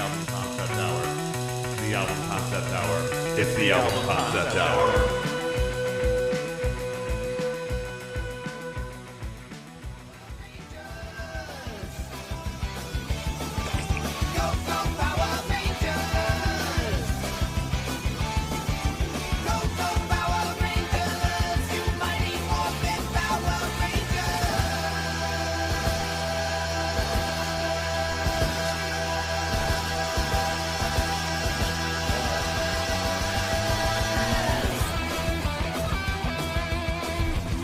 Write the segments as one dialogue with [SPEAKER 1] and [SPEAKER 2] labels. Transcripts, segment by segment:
[SPEAKER 1] album concept hour. The album concept hour. It's the album concept hour.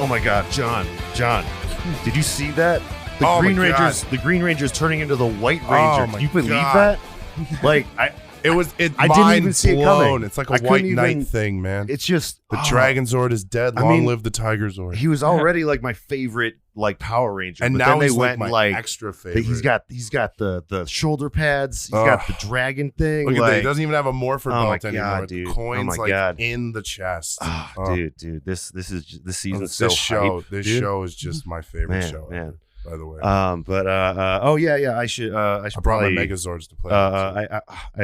[SPEAKER 2] Oh my God, John, did you see that? The Green Ranger's turning into the White Ranger. Can you believe that? Like, I didn't even see it coming.
[SPEAKER 3] It's like a White Knight thing, man.
[SPEAKER 2] It's just
[SPEAKER 3] the Dragon Zord is dead. Long live the Tiger Zord.
[SPEAKER 2] He was already like my favorite, like Power Ranger,
[SPEAKER 3] and
[SPEAKER 2] but
[SPEAKER 3] now
[SPEAKER 2] then they
[SPEAKER 3] he's
[SPEAKER 2] went
[SPEAKER 3] like my extra favorite.
[SPEAKER 2] He's got the shoulder pads. He's got the dragon thing.
[SPEAKER 3] Look at that. He doesn't even have a morpher belt
[SPEAKER 2] God,
[SPEAKER 3] anymore.
[SPEAKER 2] dude.
[SPEAKER 3] Coins in the chest.
[SPEAKER 2] Dude, this season.
[SPEAKER 3] This show is just my favorite show, man. By the way,
[SPEAKER 2] I should
[SPEAKER 3] I brought
[SPEAKER 2] probably
[SPEAKER 3] my Megazords to play.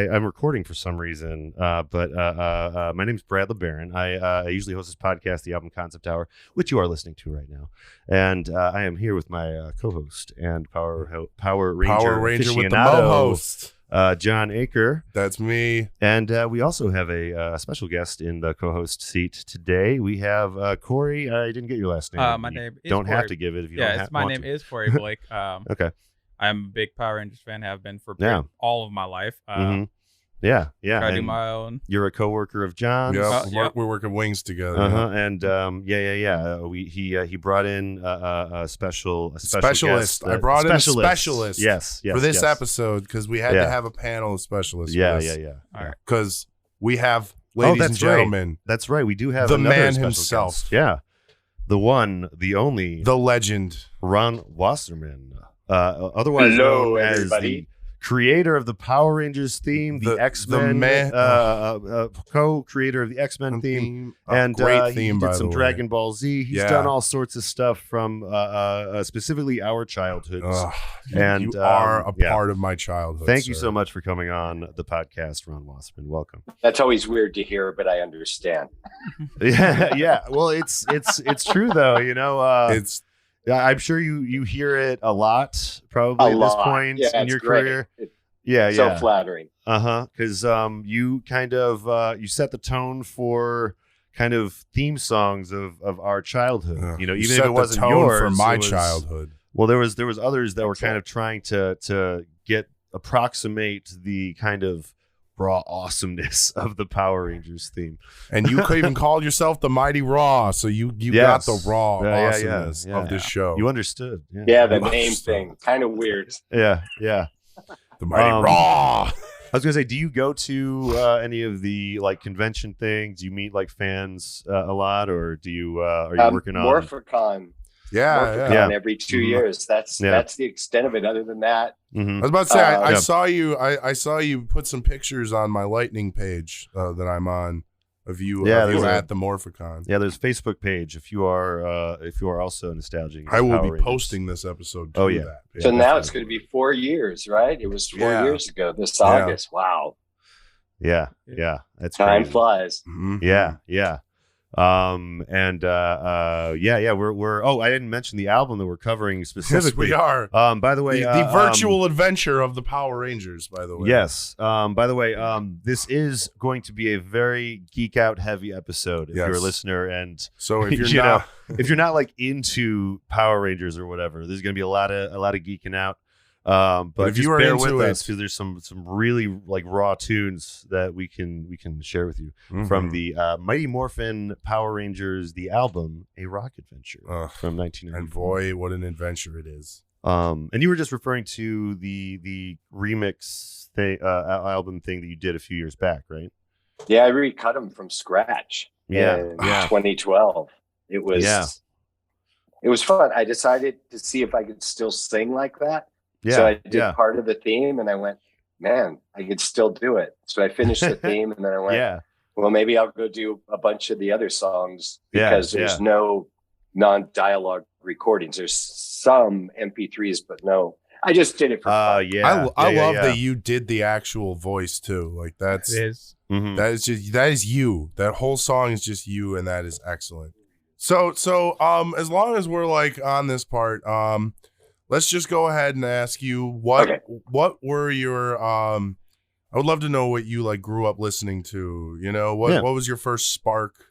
[SPEAKER 2] I'm recording for some reason, but my name's Brad LeBaron. I usually host this podcast, The Album Concept Hour, which you are listening to right now, and I am here with my co-host and Power Ranger
[SPEAKER 3] with the mo-host,
[SPEAKER 2] John Aker.
[SPEAKER 3] That's me.
[SPEAKER 2] And we also have a special guest in the co-host seat today. We have Corey. I didn't get your last name.
[SPEAKER 4] My name is
[SPEAKER 2] don't
[SPEAKER 4] Corey.
[SPEAKER 2] have to give it if you don't have to.
[SPEAKER 4] My name is Corey Blake.
[SPEAKER 2] Okay.
[SPEAKER 4] I'm a big Power Rangers fan, have been for all of my life.
[SPEAKER 2] Yeah.
[SPEAKER 4] I do my own.
[SPEAKER 2] You're a coworker of John's.
[SPEAKER 3] Yep. We're working wings together.
[SPEAKER 2] And he brought in a specialist.
[SPEAKER 3] I brought in a specialist.
[SPEAKER 2] Yes.
[SPEAKER 3] For this episode, because we had to have a panel of specialists.
[SPEAKER 2] Yeah.
[SPEAKER 3] All right. Because we have, ladies and gentlemen.
[SPEAKER 2] Right. That's right. We do have
[SPEAKER 3] the man himself.
[SPEAKER 2] Guest. Yeah. The one, the only,
[SPEAKER 3] the legend,
[SPEAKER 2] Ron Wasserman, otherwise known as the creator of the Power Rangers theme, the X-Men, co-creator of the X-Men theme, and
[SPEAKER 3] great theme,
[SPEAKER 2] he did some Dragonball Z. He's done all sorts of stuff from specifically our childhoods.
[SPEAKER 3] And you are a part of my childhood.
[SPEAKER 2] Thank you so much for coming on the podcast, Ron Wasserman. Welcome.
[SPEAKER 5] That's always weird to hear, but I understand.
[SPEAKER 2] yeah. Well, it's true though. You know,
[SPEAKER 3] it's.
[SPEAKER 2] I'm sure you hear it a lot, probably at this point in your career.
[SPEAKER 5] So flattering.
[SPEAKER 2] Because you kind of you set the tone for kind of theme songs of our childhood. You know, even if it wasn't yours,
[SPEAKER 3] for my childhood.
[SPEAKER 2] Well, there was others that were kind of trying to approximate the kind of raw awesomeness of the Power Rangers theme.
[SPEAKER 3] And you could even call yourself the Mighty Raw, so you got the raw awesomeness of this show.
[SPEAKER 2] You understood.
[SPEAKER 5] The name thing. Kind of weird.
[SPEAKER 2] Yeah.
[SPEAKER 3] The Mighty Raw.
[SPEAKER 2] I was gonna say, do you go to any of the like convention things? Do you meet like fans a lot, or do you are you working on
[SPEAKER 5] Morphicon?
[SPEAKER 3] Yeah.
[SPEAKER 5] Every 2 years. That's the extent of it. Other than that,
[SPEAKER 3] I was about to say I saw you. I saw you put some pictures on my Lightning page that I'm on of you. At the Morphicon.
[SPEAKER 2] Yeah, there's a Facebook page if you are also nostalgic.
[SPEAKER 3] I will be posting this episode. That.
[SPEAKER 5] So now it's going to be 4 years, right? It was 4 years ago this August. Wow.
[SPEAKER 2] Yeah. That's
[SPEAKER 5] time
[SPEAKER 2] crazy.
[SPEAKER 5] flies.
[SPEAKER 2] Mm-hmm. Yeah. We're I didn't mention the album that we're covering specifically.
[SPEAKER 3] Yes, we are.
[SPEAKER 2] By the way,
[SPEAKER 3] the virtual adventure of the Power Rangers, by the way.
[SPEAKER 2] Yes. By the way, this is going to be a very geek out heavy episode if you're a listener, and
[SPEAKER 3] so if you're
[SPEAKER 2] if you're not like into Power Rangers or whatever, there's going to be a lot of geeking out. But if you are bear with us, because there's some really like raw tunes that we can share with you from the Mighty Morphin Power Rangers, the album A Rock Adventure from 1994.
[SPEAKER 3] And boy, what an adventure it is.
[SPEAKER 2] And you were just referring to the remix album thing that you did a few years back, right?
[SPEAKER 5] Yeah, I recut them from scratch. In 2012. It was fun. I decided to see if I could still sing like that. So I did part of the theme, and I went, man, I could still do it. So I finished the theme, and then I went, well, maybe I'll go do a bunch of the other songs because there's no non-dialogue recordings. There's some MP3s, but no I just did it for fun.
[SPEAKER 3] I love that you did the actual voice too. Like that is you. That whole song is just you, and that is excellent. So as long as we're like on this part, let's just go ahead and ask you what were your I would love to know what you like grew up listening to. You know, what was your first spark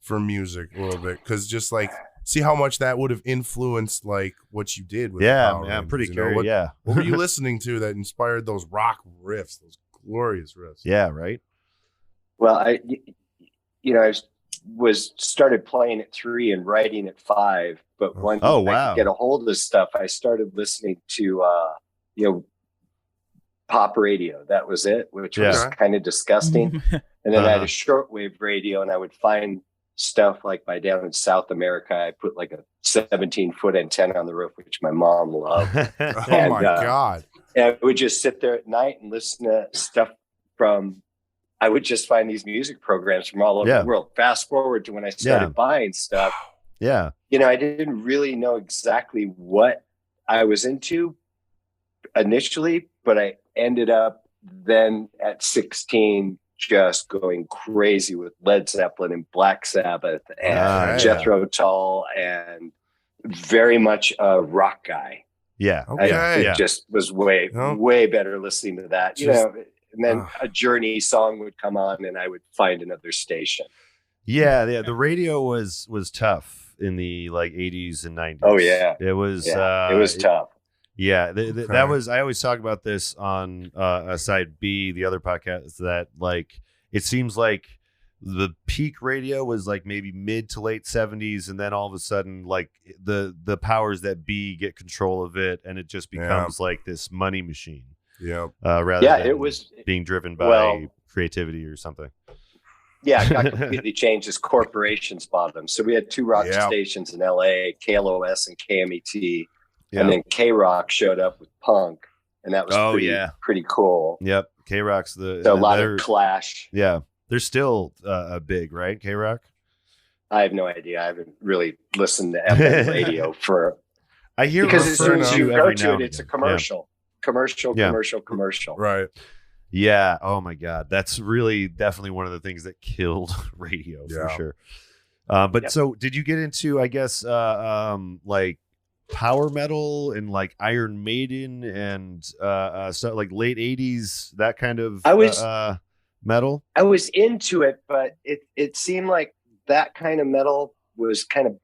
[SPEAKER 3] for music a little bit? Because just like see how much that would have influenced like what you did with
[SPEAKER 2] Power Rangers, I'm pretty curious.
[SPEAKER 3] What were you listening to that inspired those rock riffs, those glorious riffs?
[SPEAKER 2] Yeah, right.
[SPEAKER 5] Well, I started playing at 3 and writing at 5, but when I could get a hold of this stuff, I started listening to pop radio. That was it, which was kind of disgusting. And then I had a shortwave radio, and I would find stuff like by down in South America. I put like a 17-foot antenna on the roof, which my mom loved.
[SPEAKER 3] My God.
[SPEAKER 5] And I would just sit there at night and listen to stuff from, I would just find these music programs from all over the world. Fast forward to when I started buying stuff.
[SPEAKER 2] Yeah.
[SPEAKER 5] I didn't really know exactly what I was into initially, but I ended up then at 16 just going crazy with Led Zeppelin and Black Sabbath and Jethro Tull, and very much a rock guy.
[SPEAKER 2] Yeah.
[SPEAKER 5] I just was way better listening to that. And then a Journey song would come on, and I would find another station.
[SPEAKER 2] Yeah. The radio was tough in the like 80s and 90s.
[SPEAKER 5] Oh yeah,
[SPEAKER 2] it was.
[SPEAKER 5] It was tough.
[SPEAKER 2] Yeah, that was. I always talk about this on Side B, the other podcast. That like it seems like the peak radio was like maybe mid to late 70s, and then all of a sudden, like the powers that be get control of it, and it just becomes like this money machine.
[SPEAKER 3] Yeah.
[SPEAKER 2] Rather than
[SPEAKER 5] it was
[SPEAKER 2] being driven by creativity or something.
[SPEAKER 5] Yeah, it got completely changed as corporations bought them. So we had 2 rock stations in LA, KLOS and KMET. Yeah. And then K-Rock showed up with punk, and that was pretty cool.
[SPEAKER 2] Yep, K-Rock's
[SPEAKER 5] a lot of Clash.
[SPEAKER 2] Yeah, they're still big, right? K-Rock.
[SPEAKER 5] I have no idea. I haven't really listened to FM radio for.
[SPEAKER 2] I hear
[SPEAKER 5] because as soon as you go to it, it's a commercial, commercial.
[SPEAKER 3] Right.
[SPEAKER 2] Yeah. Oh my God, that's really definitely one of the things that killed radio for sure. But so, did you get into? I guess like power metal and like Iron Maiden and so like late 80s, that kind of metal.
[SPEAKER 5] I was into it, but it seemed like that kind of metal was kind of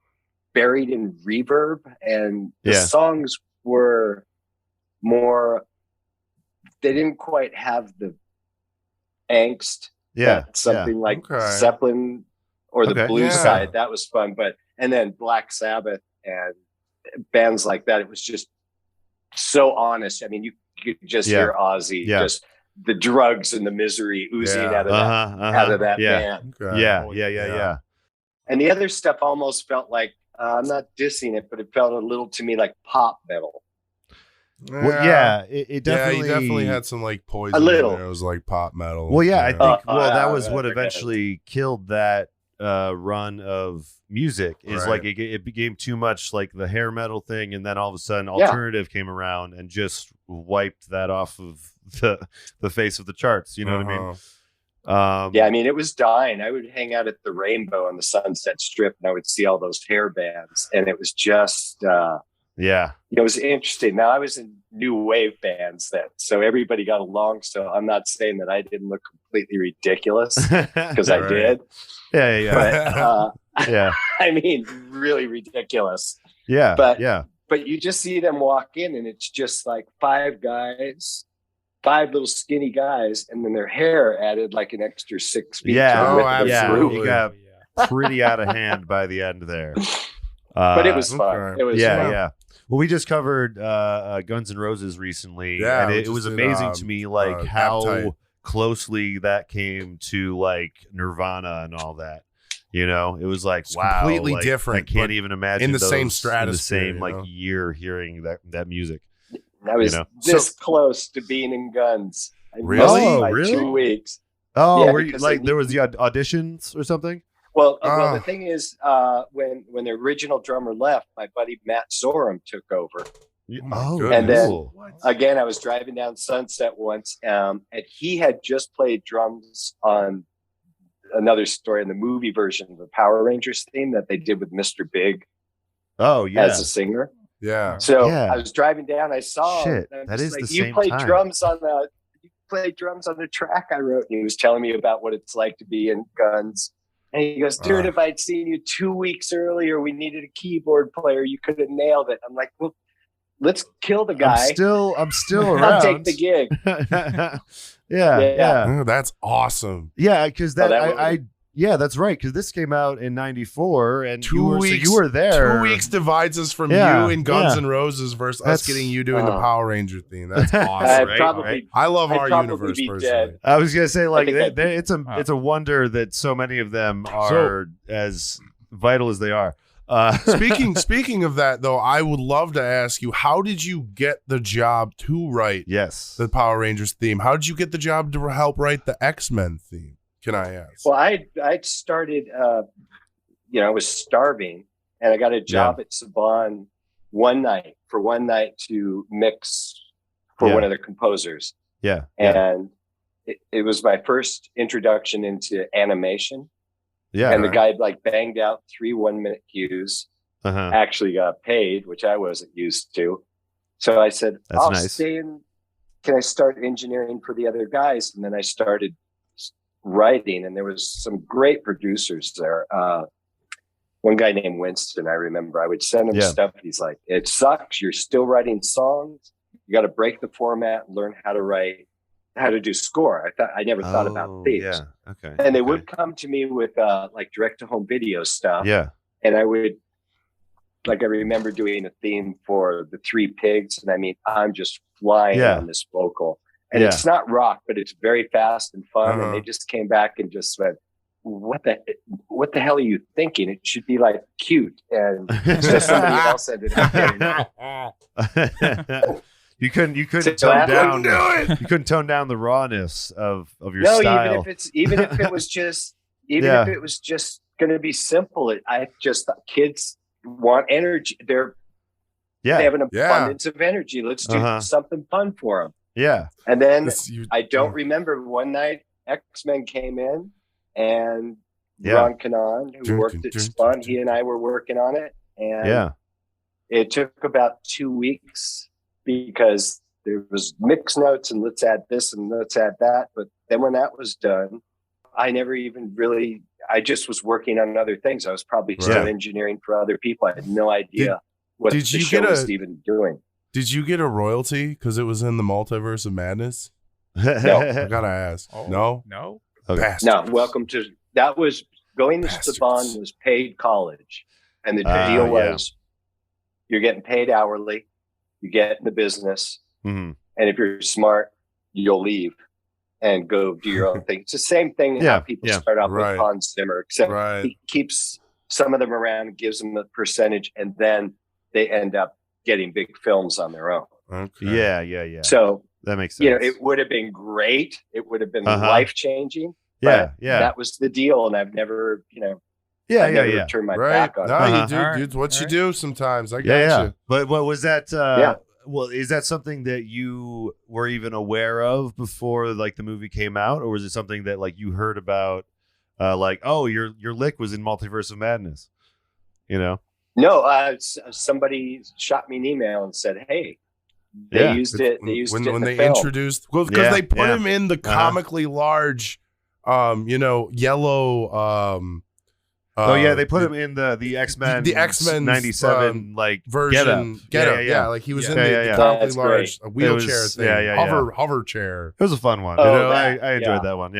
[SPEAKER 5] buried in reverb, and the songs were more, they didn't quite have the angst that something like Zeppelin or the blues side, that was fun. But and then Black Sabbath and bands like that, it was just so honest. I mean, you could just hear Ozzy, just the drugs and the misery oozing out of that band.
[SPEAKER 2] Yeah.
[SPEAKER 5] And the other stuff almost felt like, I'm not dissing it, but it felt a little to me like pop metal.
[SPEAKER 2] Well, it definitely,
[SPEAKER 3] he definitely had some like Poison.
[SPEAKER 5] A little.
[SPEAKER 3] It was like pop metal.
[SPEAKER 2] Well, I think that was what eventually killed that run of music. Is like it became too much like the hair metal thing, and then all of a sudden alternative came around and just wiped that off of the face of the charts. You know what I mean?
[SPEAKER 5] I mean, it was dying. I would hang out at the Rainbow on the Sunset Strip, and I would see all those hair bands, and it was just it was interesting. Now I was in new wave bands then, so everybody got along. So I'm not saying that I didn't look completely ridiculous, because I did. But I mean, really ridiculous. But you just see them walk in, and it's just like 5 guys, 5 little skinny guys, and then their hair added like an extra 6 feet.
[SPEAKER 2] Absolutely. You got pretty out of hand by the end there.
[SPEAKER 5] But it was fun. It was fun.
[SPEAKER 2] Well, we just covered Guns N' Roses recently, and it was amazing to me, like how closely that came to like Nirvana and all that. You know, it was like, wow,
[SPEAKER 3] completely different.
[SPEAKER 2] I can't even imagine
[SPEAKER 3] in the same stratosphere,
[SPEAKER 2] in the same like year hearing that music.
[SPEAKER 5] I was this close to being in Guns.
[SPEAKER 2] Really?
[SPEAKER 5] 2 weeks.
[SPEAKER 2] Oh, were you like there was the auditions or something?
[SPEAKER 5] Well, the thing is, when the original drummer left, my buddy Matt Zorum took over.
[SPEAKER 2] Oh,
[SPEAKER 5] and then again, I was driving down Sunset once, and he had just played drums on another story in the movie version of the Power Rangers theme that they did with Mr. Big.
[SPEAKER 2] Oh yeah,
[SPEAKER 5] as a singer.
[SPEAKER 3] Yeah.
[SPEAKER 5] So I was driving down, I saw him,
[SPEAKER 2] that is the
[SPEAKER 5] you
[SPEAKER 2] same
[SPEAKER 5] played
[SPEAKER 2] time.
[SPEAKER 5] You played drums on the track I wrote, and he was telling me about what it's like to be in Guns. And he goes, dude, if I'd seen you 2 weeks earlier, we needed a keyboard player, you could have nailed it. I'm like, well, let's kill the guy.
[SPEAKER 2] I'm still around.
[SPEAKER 5] I'll take the gig.
[SPEAKER 2] Yeah.
[SPEAKER 3] Oh, that's awesome.
[SPEAKER 2] Yeah, because that's right. Because this came out in '94, and
[SPEAKER 3] 2 weeks.
[SPEAKER 2] You were there.
[SPEAKER 3] 2 weeks divides us from you and Guns N' Roses versus us getting you doing the Power Ranger theme. That's awesome. I love our universe personally.
[SPEAKER 2] I was gonna say, like, it's a wonder that so many of them are as vital as they are.
[SPEAKER 3] Speaking of that, though, I would love to ask you, how did you get the job to write the Power Rangers theme? How did you get the job to help write the X-Men theme? Can I ask?
[SPEAKER 5] Well, I started, I was starving, and I got a job at Saban one night to mix for one of the composers.
[SPEAKER 2] Yeah.
[SPEAKER 5] And it was my first introduction into animation.
[SPEAKER 2] Yeah.
[SPEAKER 5] And the guy banged out 3 1-minute cues, actually got paid, which I wasn't used to. So I said, can I start engineering for the other guys? And then I started writing, and there was some great producers there. One guy named Winston, I remember. I would send him stuff. He's like, it sucks. You're still writing songs. You got to break the format and learn how to do score. I never thought about themes.
[SPEAKER 2] Yeah. Okay.
[SPEAKER 5] And they would come to me with direct to home video stuff.
[SPEAKER 2] Yeah.
[SPEAKER 5] And I would, I remember doing a theme for the Three Pigs. And I mean, I'm just flying on this vocal. And it's not rock, but it's very fast and fun. And they just came back and just said, what the hell are you thinking? It should be cute. And so somebody else ended up getting it.
[SPEAKER 2] You couldn't tone down. You couldn't tone down the rawness of your style.
[SPEAKER 5] Even if it was just going to be simple. I just thought kids want energy. They have an abundance of energy. Let's do something fun for them.
[SPEAKER 2] Yeah.
[SPEAKER 5] And then I don't remember, one night X-Men came in, and Ron Kanan, who worked at Spun, he and I were working on it. And it took about 2 weeks, because there was mix notes and let's add this and let's add that. But then when that was done, I never even I just was working on other things. I was probably still engineering for other people. I had no idea what the show was even doing.
[SPEAKER 3] Did you get a royalty because it was in the Multiverse of Madness?
[SPEAKER 5] No.
[SPEAKER 3] I gotta ask. No?
[SPEAKER 2] Okay.
[SPEAKER 5] No. That was going to Saban was paid college. And the deal was you're getting paid hourly. You get in the business, and if you're smart, you'll leave and go do your own thing. It's the same thing how people start off with Hans Zimmer, except he keeps some of them around and gives them a percentage, and then they end up getting big films on their own.
[SPEAKER 3] Okay.
[SPEAKER 2] Yeah.
[SPEAKER 5] So
[SPEAKER 2] that makes sense.
[SPEAKER 5] It would have been great. It would have been life-changing. But that was the deal, and I've never, turn my back on it.
[SPEAKER 3] You do. It's what you do sometimes. I got you.
[SPEAKER 2] But what was that? Well, is that something that you were even aware of before the movie came out, or was it something that you heard about? Your lick was in Multiverse of Madness.
[SPEAKER 5] No, somebody shot me an email and said, "Hey, they used it. They used it when they film.
[SPEAKER 3] Introduced because they put him in the comically large, yellow."
[SPEAKER 2] They put him in the X-Men,
[SPEAKER 3] the X-Men
[SPEAKER 2] 97
[SPEAKER 3] version. Get up. He was in the comically large wheelchair thing, hover chair.
[SPEAKER 2] It was a fun one. I enjoyed that one.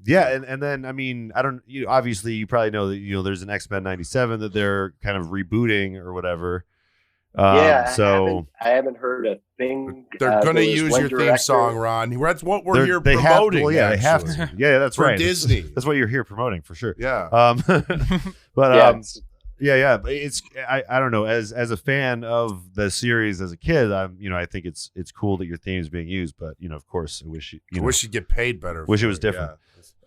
[SPEAKER 2] Yeah. And then I mean, I don't. Obviously, you probably know that there's an X-Men 97 that they're kind of rebooting or whatever.
[SPEAKER 5] I haven't heard a thing.
[SPEAKER 3] They're going to use your theme song, Ron. That's what we're here promoting.
[SPEAKER 2] They have to. Yeah, that's
[SPEAKER 3] for
[SPEAKER 2] right.
[SPEAKER 3] Disney.
[SPEAKER 2] That's what you're here promoting for sure.
[SPEAKER 3] Yeah.
[SPEAKER 2] But it's I don't know. As a fan of the series as a kid, I think it's cool that your theme is being used. But of course, I wish
[SPEAKER 3] you'd get paid better.
[SPEAKER 2] Wish it was different.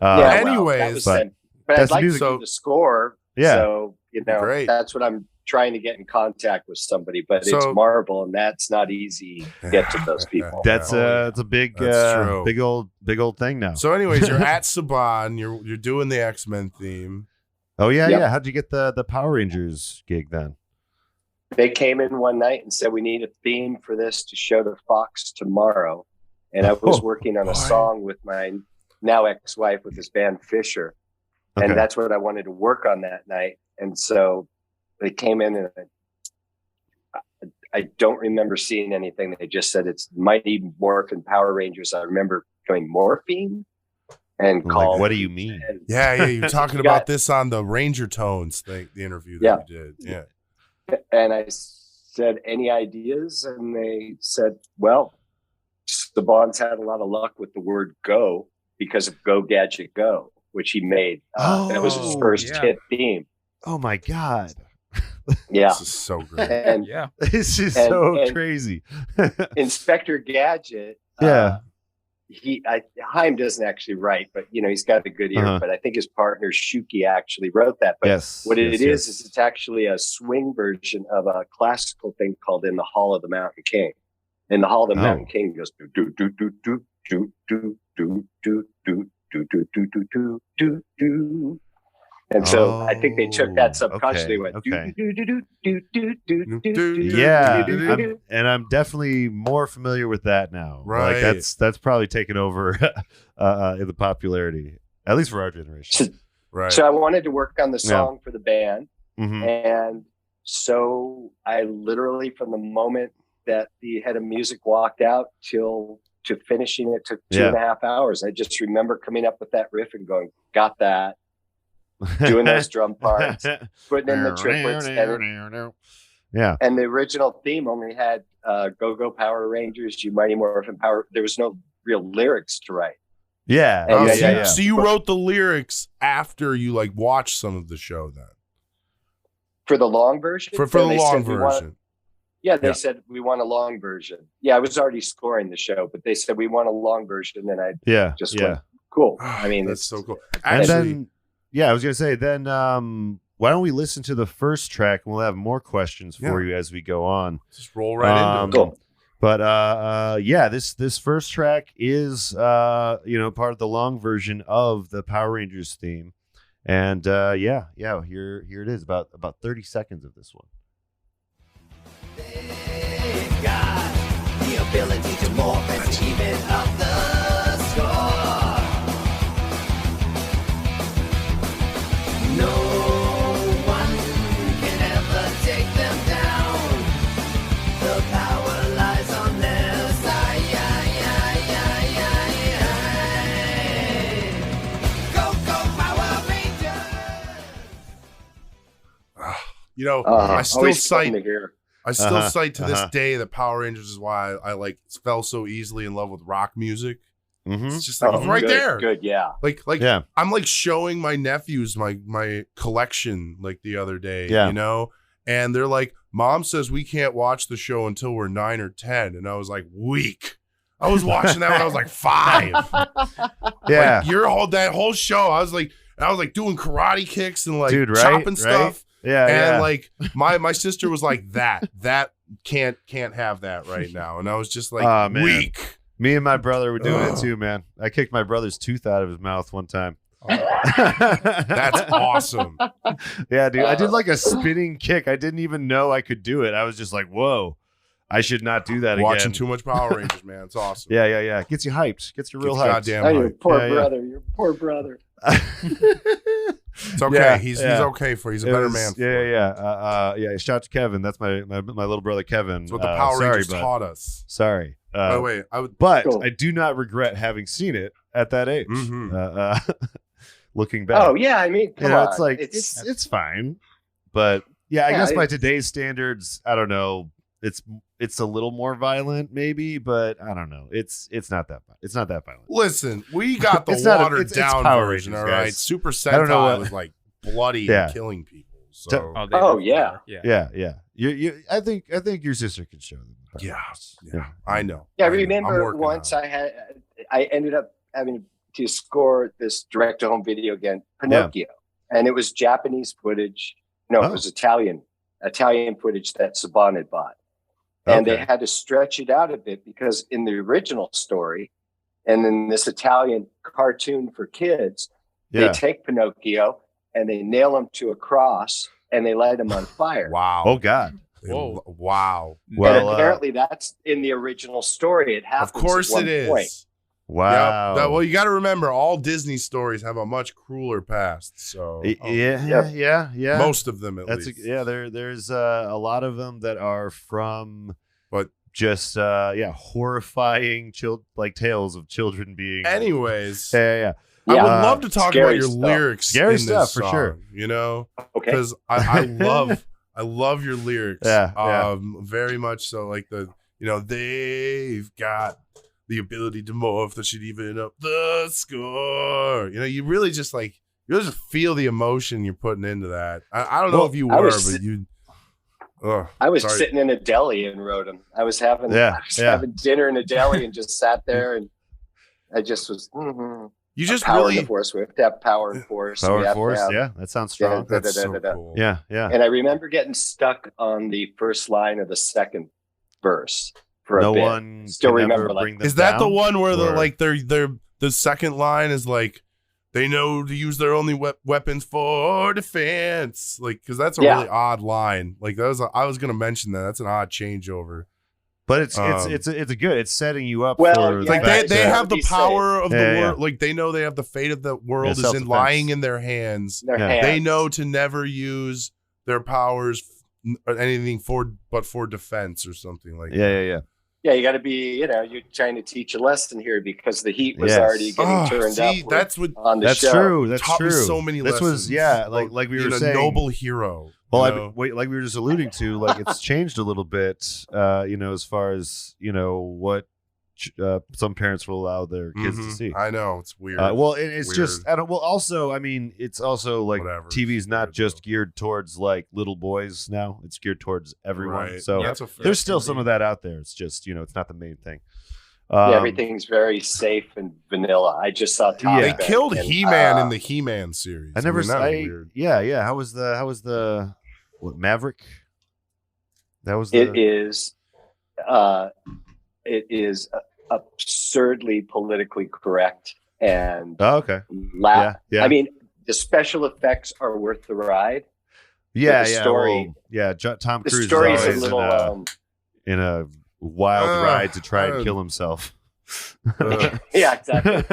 [SPEAKER 3] Anyways,
[SPEAKER 5] but I'd like to do the score. Yeah. So great. That's what I'm trying to get in contact with somebody, but it's Marvel, and that's not easy to get to those people.
[SPEAKER 2] That's it's a big big old thing now.
[SPEAKER 3] So anyways, you're at Saban, you're doing the X-Men theme.
[SPEAKER 2] Oh yeah. How'd you get the Power Rangers gig then?
[SPEAKER 5] They came in one night and said, we need a theme for this to show the Fox tomorrow. And I was working on a song with my now ex-wife with this band Fisher. And that's what I wanted to work on that night. And so they came in, and I don't remember seeing anything. They just said it's Mighty Morphin Power Rangers. I remember going Morphine and called.
[SPEAKER 2] Like, what do you mean?
[SPEAKER 3] Yeah, you're talking about this on the Ranger Tones thing, the interview that you did. Yeah.
[SPEAKER 5] And I said, any ideas? And they said, well, the Bonds had a lot of luck with the word go because of Go Gadget Go, which he made. That was his first hit theme.
[SPEAKER 2] Oh my God.
[SPEAKER 5] Yeah.
[SPEAKER 3] This is so great.
[SPEAKER 5] And,
[SPEAKER 2] this is so crazy.
[SPEAKER 5] Inspector Gadget. Haim doesn't actually write, but he's got a good ear. But I think his partner Shuki actually wrote that. But what it is it's actually a swing version of a classical thing called "In the Hall of the Mountain King." In the Hall of the Mountain King goes do do do do do do do do do do do do do do do do. And so I think they took that subconsciously. Went
[SPEAKER 2] and I'm definitely more familiar with that now.
[SPEAKER 3] Right,
[SPEAKER 2] like that's probably taken over in the popularity, at least for our generation.
[SPEAKER 3] Right.
[SPEAKER 5] So I wanted to work on the song for the band, and so I literally, from the moment that the head of music walked out to finishing it, took 2.5 hours. I just remember coming up with that riff and going, "Got that." Doing those drum parts, putting in the triplets, and the original theme only had Go Go Power Rangers, You Mighty Morphin Power. There was no real lyrics to write.
[SPEAKER 3] So you wrote the lyrics after you watched some of the show, then?
[SPEAKER 5] For the long version?
[SPEAKER 3] For the long version.
[SPEAKER 5] They said we want a long version. Yeah, I was already scoring the show, but they said we want a long version, and I just went, cool. I mean,
[SPEAKER 3] that's so cool.
[SPEAKER 2] Actually, I was gonna say then. Why don't we listen to the first track, and we'll have more questions for you as we go on.
[SPEAKER 3] Just roll right into it.
[SPEAKER 5] Cool.
[SPEAKER 2] But this first track is part of the long version of the Power Rangers theme, and here it is, about 30 seconds of this one.
[SPEAKER 6] They've got the ability to morph and to even up the score. No one can ever take them down. The power lies on their side. Go, go, Power Rangers!
[SPEAKER 3] I still cite. I still
[SPEAKER 5] Uh-huh.
[SPEAKER 3] cite to this day that Power Rangers is why I fell so easily in love with rock music.
[SPEAKER 2] Mm-hmm.
[SPEAKER 3] It's just like it's right
[SPEAKER 5] good,
[SPEAKER 3] there.
[SPEAKER 5] Good, yeah.
[SPEAKER 3] I'm showing my nephews my collection the other day, and they're like, "Mom says we can't watch the show until we're 9 or 10," and I was like, "Weak." I was watching that when I was like 5.
[SPEAKER 2] Yeah,
[SPEAKER 3] that whole show. I was like doing karate kicks and chopping stuff.
[SPEAKER 2] Right? Yeah,
[SPEAKER 3] and my sister was like, that can't have that right now, and I was just like, weak.
[SPEAKER 2] Me and my brother were doing it too, man. I kicked my brother's tooth out of his mouth one time.
[SPEAKER 3] That's awesome.
[SPEAKER 2] Yeah, dude. I did a spinning kick. I didn't even know I could do it. I was just like, whoa, I should not do that again.
[SPEAKER 3] Watching too much Power Rangers, man. It's awesome.
[SPEAKER 2] Yeah. Gets you hyped. Gets you real hyped.
[SPEAKER 3] Goddamn hyped.
[SPEAKER 5] Your poor brother.
[SPEAKER 3] It's okay. He's okay he's a better man.
[SPEAKER 2] Yeah. Shout out to Kevin. That's my little brother Kevin.
[SPEAKER 3] That's what the Power Rangers taught us.
[SPEAKER 2] Sorry.
[SPEAKER 3] By the way,
[SPEAKER 2] I do not regret having seen it at that age.
[SPEAKER 3] Mm-hmm.
[SPEAKER 2] Looking back.
[SPEAKER 5] Oh yeah, I mean, come on.
[SPEAKER 2] It's like it's fine, but I guess by today's standards, I don't know. It's a little more violent, maybe, but I don't know. It's not that violent.
[SPEAKER 3] Listen, we got the watered down
[SPEAKER 2] Power
[SPEAKER 3] version,
[SPEAKER 2] Rangers,
[SPEAKER 3] all right?
[SPEAKER 2] guys.
[SPEAKER 3] Super Sentai was bloody and killing people. So
[SPEAKER 5] yeah.
[SPEAKER 2] I think your sister could show them.
[SPEAKER 3] Yeah, I know.
[SPEAKER 5] Yeah, I remember once I ended up having to score this direct-to-home video again, Pinocchio, and it was Japanese footage. No, it was Italian Italian footage that Saban had bought. And they had to stretch it out a bit because in the original story, and in this Italian cartoon for kids, they take Pinocchio and they nail him to a cross and they light him on fire.
[SPEAKER 3] Wow.
[SPEAKER 2] Oh, God.
[SPEAKER 3] Whoa. Wow.
[SPEAKER 5] Well, and apparently that's in the original story. It happens.
[SPEAKER 3] Of course
[SPEAKER 5] at one
[SPEAKER 3] it is.
[SPEAKER 5] Point.
[SPEAKER 2] Wow.
[SPEAKER 3] Well, you got to remember, all Disney stories have a much crueler past. So
[SPEAKER 2] yeah.
[SPEAKER 3] Most of them, at least.
[SPEAKER 2] There's a lot of them that are from,
[SPEAKER 3] but
[SPEAKER 2] just horrifying tales of children being.
[SPEAKER 3] Anyways,
[SPEAKER 2] yeah.
[SPEAKER 3] I would love to talk about your
[SPEAKER 5] stuff.
[SPEAKER 3] lyrics.
[SPEAKER 2] Scary
[SPEAKER 3] in this
[SPEAKER 2] stuff
[SPEAKER 3] song,
[SPEAKER 2] for sure.
[SPEAKER 3] You know,
[SPEAKER 5] okay,
[SPEAKER 3] because I love your lyrics. Very much so. Like they've got the ability to morph that should even up the score. You know, you really just feel the emotion you're putting into that. I don't know if you were, but you.
[SPEAKER 5] I was sitting in a deli and wrote them. I was having dinner in a deli and just sat there, and I just was.
[SPEAKER 3] You just
[SPEAKER 5] power
[SPEAKER 3] really
[SPEAKER 5] and force. We have to have power and force.
[SPEAKER 2] That sounds strong.
[SPEAKER 3] That's so cool.
[SPEAKER 2] Yeah.
[SPEAKER 5] And I remember getting stuck on the first line of the second verse for a bit.
[SPEAKER 2] No one
[SPEAKER 5] still remember.
[SPEAKER 3] Is that the one where the second line is like, they know to use their only weapons for defense? Like, because that's a really odd line. Like I was gonna mention that. That's an odd changeover.
[SPEAKER 2] But it's good. It's setting you up
[SPEAKER 5] for
[SPEAKER 3] like they have the power of the world. Like they know they have the fate of the world is lying in their hands. They know to never use their powers or anything but for defense or something like that.
[SPEAKER 5] Yeah, you got to be, you're trying to teach a lesson here because the heat was already getting turned up.
[SPEAKER 3] That's
[SPEAKER 5] on the show.
[SPEAKER 2] True. That's
[SPEAKER 3] taught
[SPEAKER 2] true.
[SPEAKER 3] Me so many lessons.
[SPEAKER 2] This was like we were saying,
[SPEAKER 3] a noble hero.
[SPEAKER 2] Well, like we were just alluding to, like it's changed a little bit, as far as what some parents will allow their kids to see.
[SPEAKER 3] I know, it's weird.
[SPEAKER 2] It's
[SPEAKER 3] weird.
[SPEAKER 2] just also, I mean, it's also like TV's not just geared towards like little boys now; it's geared towards everyone.
[SPEAKER 3] Right.
[SPEAKER 2] So there's still some of that out there. It's just it's not the main thing.
[SPEAKER 5] Everything's very safe and vanilla. I just saw Tom.
[SPEAKER 3] They killed He-Man in the He-Man series.
[SPEAKER 2] I never. Weird. Yeah. How was the Maverick? That was.
[SPEAKER 5] It is absurdly politically correct and
[SPEAKER 2] okay.
[SPEAKER 5] I mean, the special effects are worth the ride.
[SPEAKER 2] Yeah,
[SPEAKER 5] the story.
[SPEAKER 2] Tom Cruise.
[SPEAKER 5] The story is a
[SPEAKER 2] little in a wild ride to try and kill himself.
[SPEAKER 5] Yeah, exactly.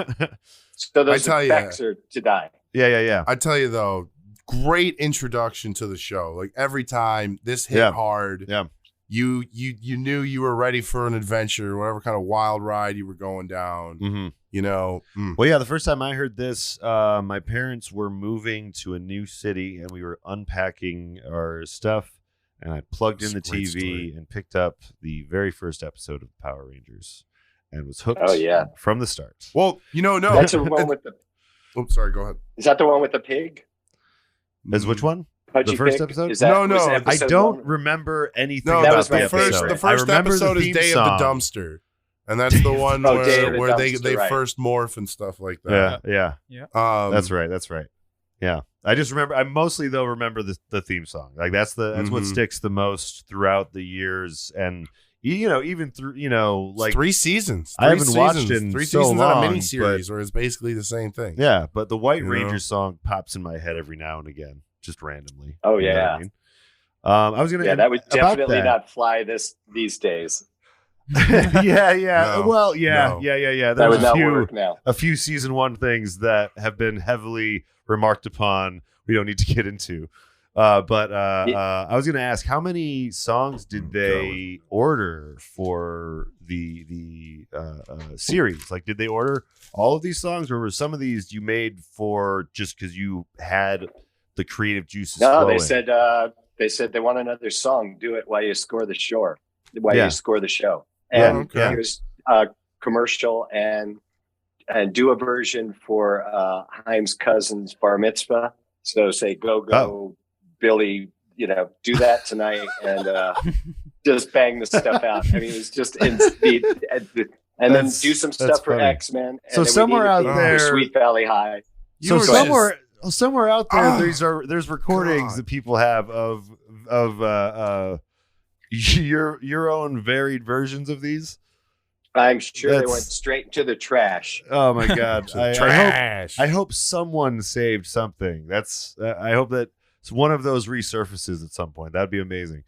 [SPEAKER 5] So those effects are to die.
[SPEAKER 2] Yeah.
[SPEAKER 3] I tell you though, great introduction to the show. Like every time this hit hard.
[SPEAKER 2] Yeah.
[SPEAKER 3] You knew you were ready for an adventure, whatever kind of wild ride you were going down.
[SPEAKER 2] Mm-hmm. Well, the first time I heard this, my parents were moving to a new city, and we were unpacking our stuff, and I plugged in the TV and picked up the very first episode of Power Rangers, and was hooked. From the start.
[SPEAKER 3] Well, no,
[SPEAKER 5] that's the one with the.
[SPEAKER 3] Oops, sorry. Go ahead.
[SPEAKER 5] Is that the one with the pig?
[SPEAKER 2] Is which one?
[SPEAKER 5] Pudgy
[SPEAKER 2] the first
[SPEAKER 5] pig?
[SPEAKER 2] episode?
[SPEAKER 3] No.
[SPEAKER 2] I don't remember anything
[SPEAKER 3] about
[SPEAKER 2] that
[SPEAKER 5] was
[SPEAKER 2] the
[SPEAKER 3] episode. The first episode is Day of the Dumpster. And that's the one where they first morph and stuff like that.
[SPEAKER 2] Yeah. That's right. Yeah. I just remember. I mostly though remember the theme song. Like that's what sticks the most throughout the years, and even through like
[SPEAKER 3] 3 seasons.
[SPEAKER 2] I haven't watched in
[SPEAKER 3] 3
[SPEAKER 2] so
[SPEAKER 3] seasons
[SPEAKER 2] long,
[SPEAKER 3] on a miniseries, where it's basically the same thing.
[SPEAKER 2] Yeah, but the White Ranger song pops in my head every now and again, just randomly.
[SPEAKER 5] Oh
[SPEAKER 2] you know
[SPEAKER 5] yeah.
[SPEAKER 2] what I mean? I was gonna.
[SPEAKER 5] Yeah, that would definitely not fly these days.
[SPEAKER 2] Yeah.
[SPEAKER 3] No.
[SPEAKER 2] Well, yeah.
[SPEAKER 5] That would not work now.
[SPEAKER 2] A few season 1 things that have been heavily remarked upon. We don't need to get into. But I was going to ask, how many songs did they order for the series? Like, did they order all of these songs, or were some of these you made for just because you had the creative juices?
[SPEAKER 5] No,
[SPEAKER 2] flowing?
[SPEAKER 5] they said they want another song. Do it while you score the show. You score the show. And it was commercial and do a version for Haim's cousin's bar mitzvah. So say go. Billy, do that tonight and just bang the stuff out. I mean, it's just and then do some stuff for X-Men.
[SPEAKER 2] So somewhere out there,
[SPEAKER 5] Sweet Valley High.
[SPEAKER 2] So somewhere out there, there's recordings that people have of your own varied versions of those?
[SPEAKER 5] I'm sure they went straight to the trash.
[SPEAKER 2] Oh my God!
[SPEAKER 3] Trash.
[SPEAKER 2] I hope someone saved something. I hope that it's one of those resurfaces at some point. That'd be amazing.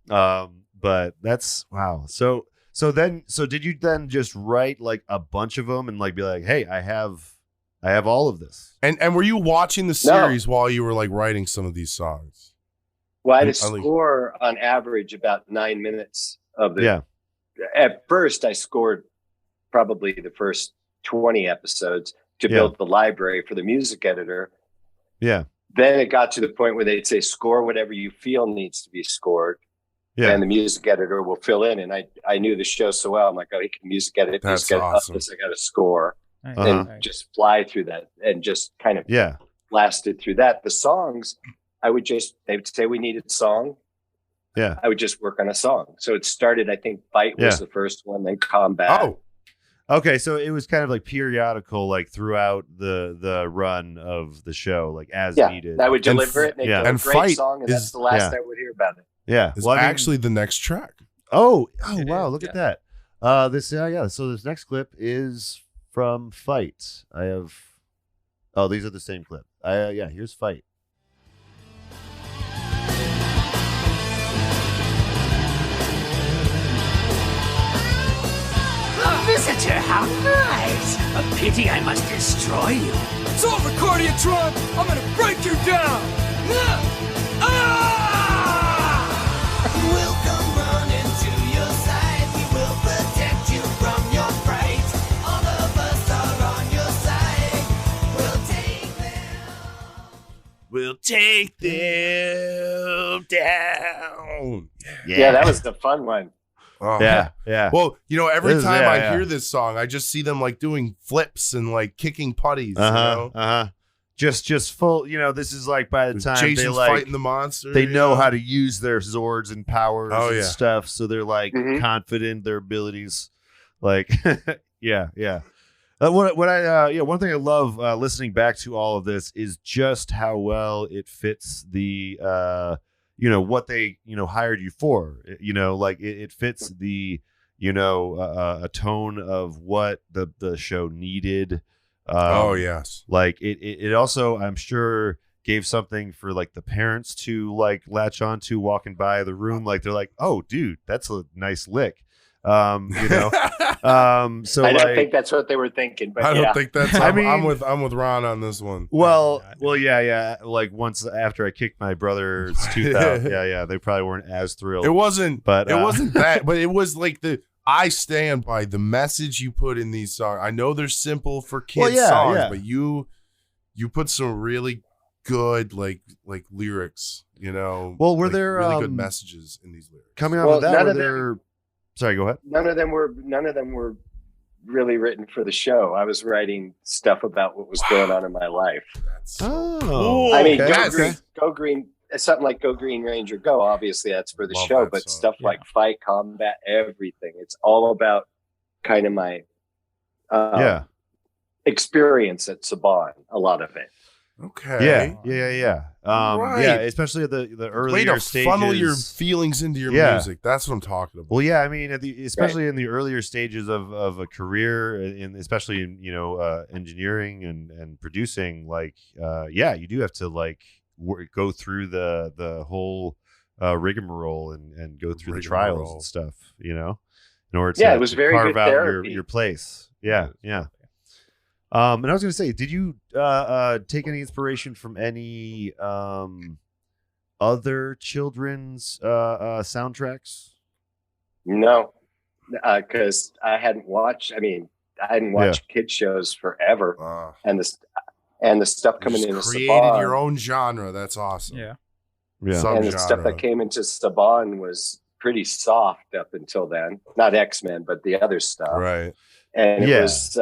[SPEAKER 2] But that's wow. So did you then just write like a bunch of them and like be like, hey, I have all of this.
[SPEAKER 3] And were you watching the series while you were like writing some of these songs?
[SPEAKER 5] Well, I had a score on average about 9 minutes of the.
[SPEAKER 2] Yeah.
[SPEAKER 5] At first, I scored probably the first 20 episodes to build the library for the music editor.
[SPEAKER 2] Yeah.
[SPEAKER 5] Then it got to the point where they'd say, score whatever you feel needs to be scored. Yeah. And the music editor will fill in. And I knew the show so well. I'm like, oh, he can music edit.
[SPEAKER 3] That's awesome.
[SPEAKER 5] I got a score. And just fly through that and just kind of blasted through that. The songs, they would say we needed a song.
[SPEAKER 2] Yeah.
[SPEAKER 5] I would just work on a song. So it started, I think Fight was the first one, then Combat.
[SPEAKER 2] Oh. Okay, so it was kind of like periodical, like throughout the run of the show, like as needed.
[SPEAKER 5] I would deliver it and go,
[SPEAKER 3] and
[SPEAKER 5] great
[SPEAKER 3] Fight
[SPEAKER 5] song, and that's the last I would hear about it.
[SPEAKER 2] Yeah.
[SPEAKER 3] It's actually the next track.
[SPEAKER 2] Oh wow, look at that. So this next clip is from Fight. These are the same clip. Here's Fight.
[SPEAKER 7] Visitor, how nice! A pity I must destroy you.
[SPEAKER 8] It's over, Cardiotron! I'm gonna break you down!
[SPEAKER 6] We'll come running to your side. We will protect you from your fright. All of us are on your side.
[SPEAKER 3] We'll take them down.
[SPEAKER 5] Yeah, that was the fun one.
[SPEAKER 3] Oh,
[SPEAKER 2] yeah.
[SPEAKER 3] Well, every time I hear this song, I just see them like doing flips and like kicking putties.
[SPEAKER 2] Just full. This is like by the time
[SPEAKER 3] Jason's
[SPEAKER 2] they like
[SPEAKER 3] fighting the monster.
[SPEAKER 2] They know how to use their Zords and powers and
[SPEAKER 3] yeah.
[SPEAKER 2] stuff, so they're like confident in their abilities. Like, yeah. One thing I love listening back to all of this is just how well it fits the what they hired you for. It fits the a tone of what the show needed.
[SPEAKER 3] Yes.
[SPEAKER 2] Like it also, I'm sure, gave something for like the parents to like latch onto walking by the room. Like they're like, oh dude, that's a nice lick. So
[SPEAKER 5] I don't think that's what they were thinking, but
[SPEAKER 3] I don't think that's. I'm with Ron on this one.
[SPEAKER 2] Well, yeah. Like once after I kicked my brother's tooth out, they probably weren't as thrilled.
[SPEAKER 3] It wasn't,
[SPEAKER 2] but
[SPEAKER 3] it wasn't that. But it was like I stand by the message you put in these songs. I know they're simple for kids songs, but you put some really good like lyrics.
[SPEAKER 2] Well, were there
[SPEAKER 3] really good messages in these lyrics
[SPEAKER 2] coming out of that? Were there? Sorry, go ahead.
[SPEAKER 5] None of them were really written for the show. I was writing stuff about what was going on in my life.
[SPEAKER 3] That's so cool.
[SPEAKER 5] I mean, Go Green, something like Go Green Ranger Go. Obviously, that's for the show, but stuff like Fight, Combat, everything. It's all about kind of my experience at Saban. A lot of it.
[SPEAKER 3] Okay.
[SPEAKER 2] Yeah.
[SPEAKER 3] Right.
[SPEAKER 2] Yeah, especially at the earlier
[SPEAKER 3] way to
[SPEAKER 2] stages.
[SPEAKER 3] Funnel your feelings into your music. That's what I'm talking about.
[SPEAKER 2] Well, yeah, I mean, especially in the earlier stages of a career, especially in engineering and producing, like you do have to like go through the whole rigmarole and go through the trials and stuff, in order to
[SPEAKER 5] it was very
[SPEAKER 2] carve
[SPEAKER 5] good
[SPEAKER 2] out
[SPEAKER 5] therapy.
[SPEAKER 2] your place. Yeah. And I was going to say, did you take any inspiration from any other children's soundtracks?
[SPEAKER 5] No, because I hadn't watched. I hadn't watched kid shows forever, and the stuff coming into
[SPEAKER 3] created
[SPEAKER 5] Saban,
[SPEAKER 3] your own genre. That's awesome.
[SPEAKER 4] Yeah.
[SPEAKER 5] And the stuff that came into Saban was pretty soft up until then. Not X-Men, but the other stuff.
[SPEAKER 3] Right.
[SPEAKER 5] And it was.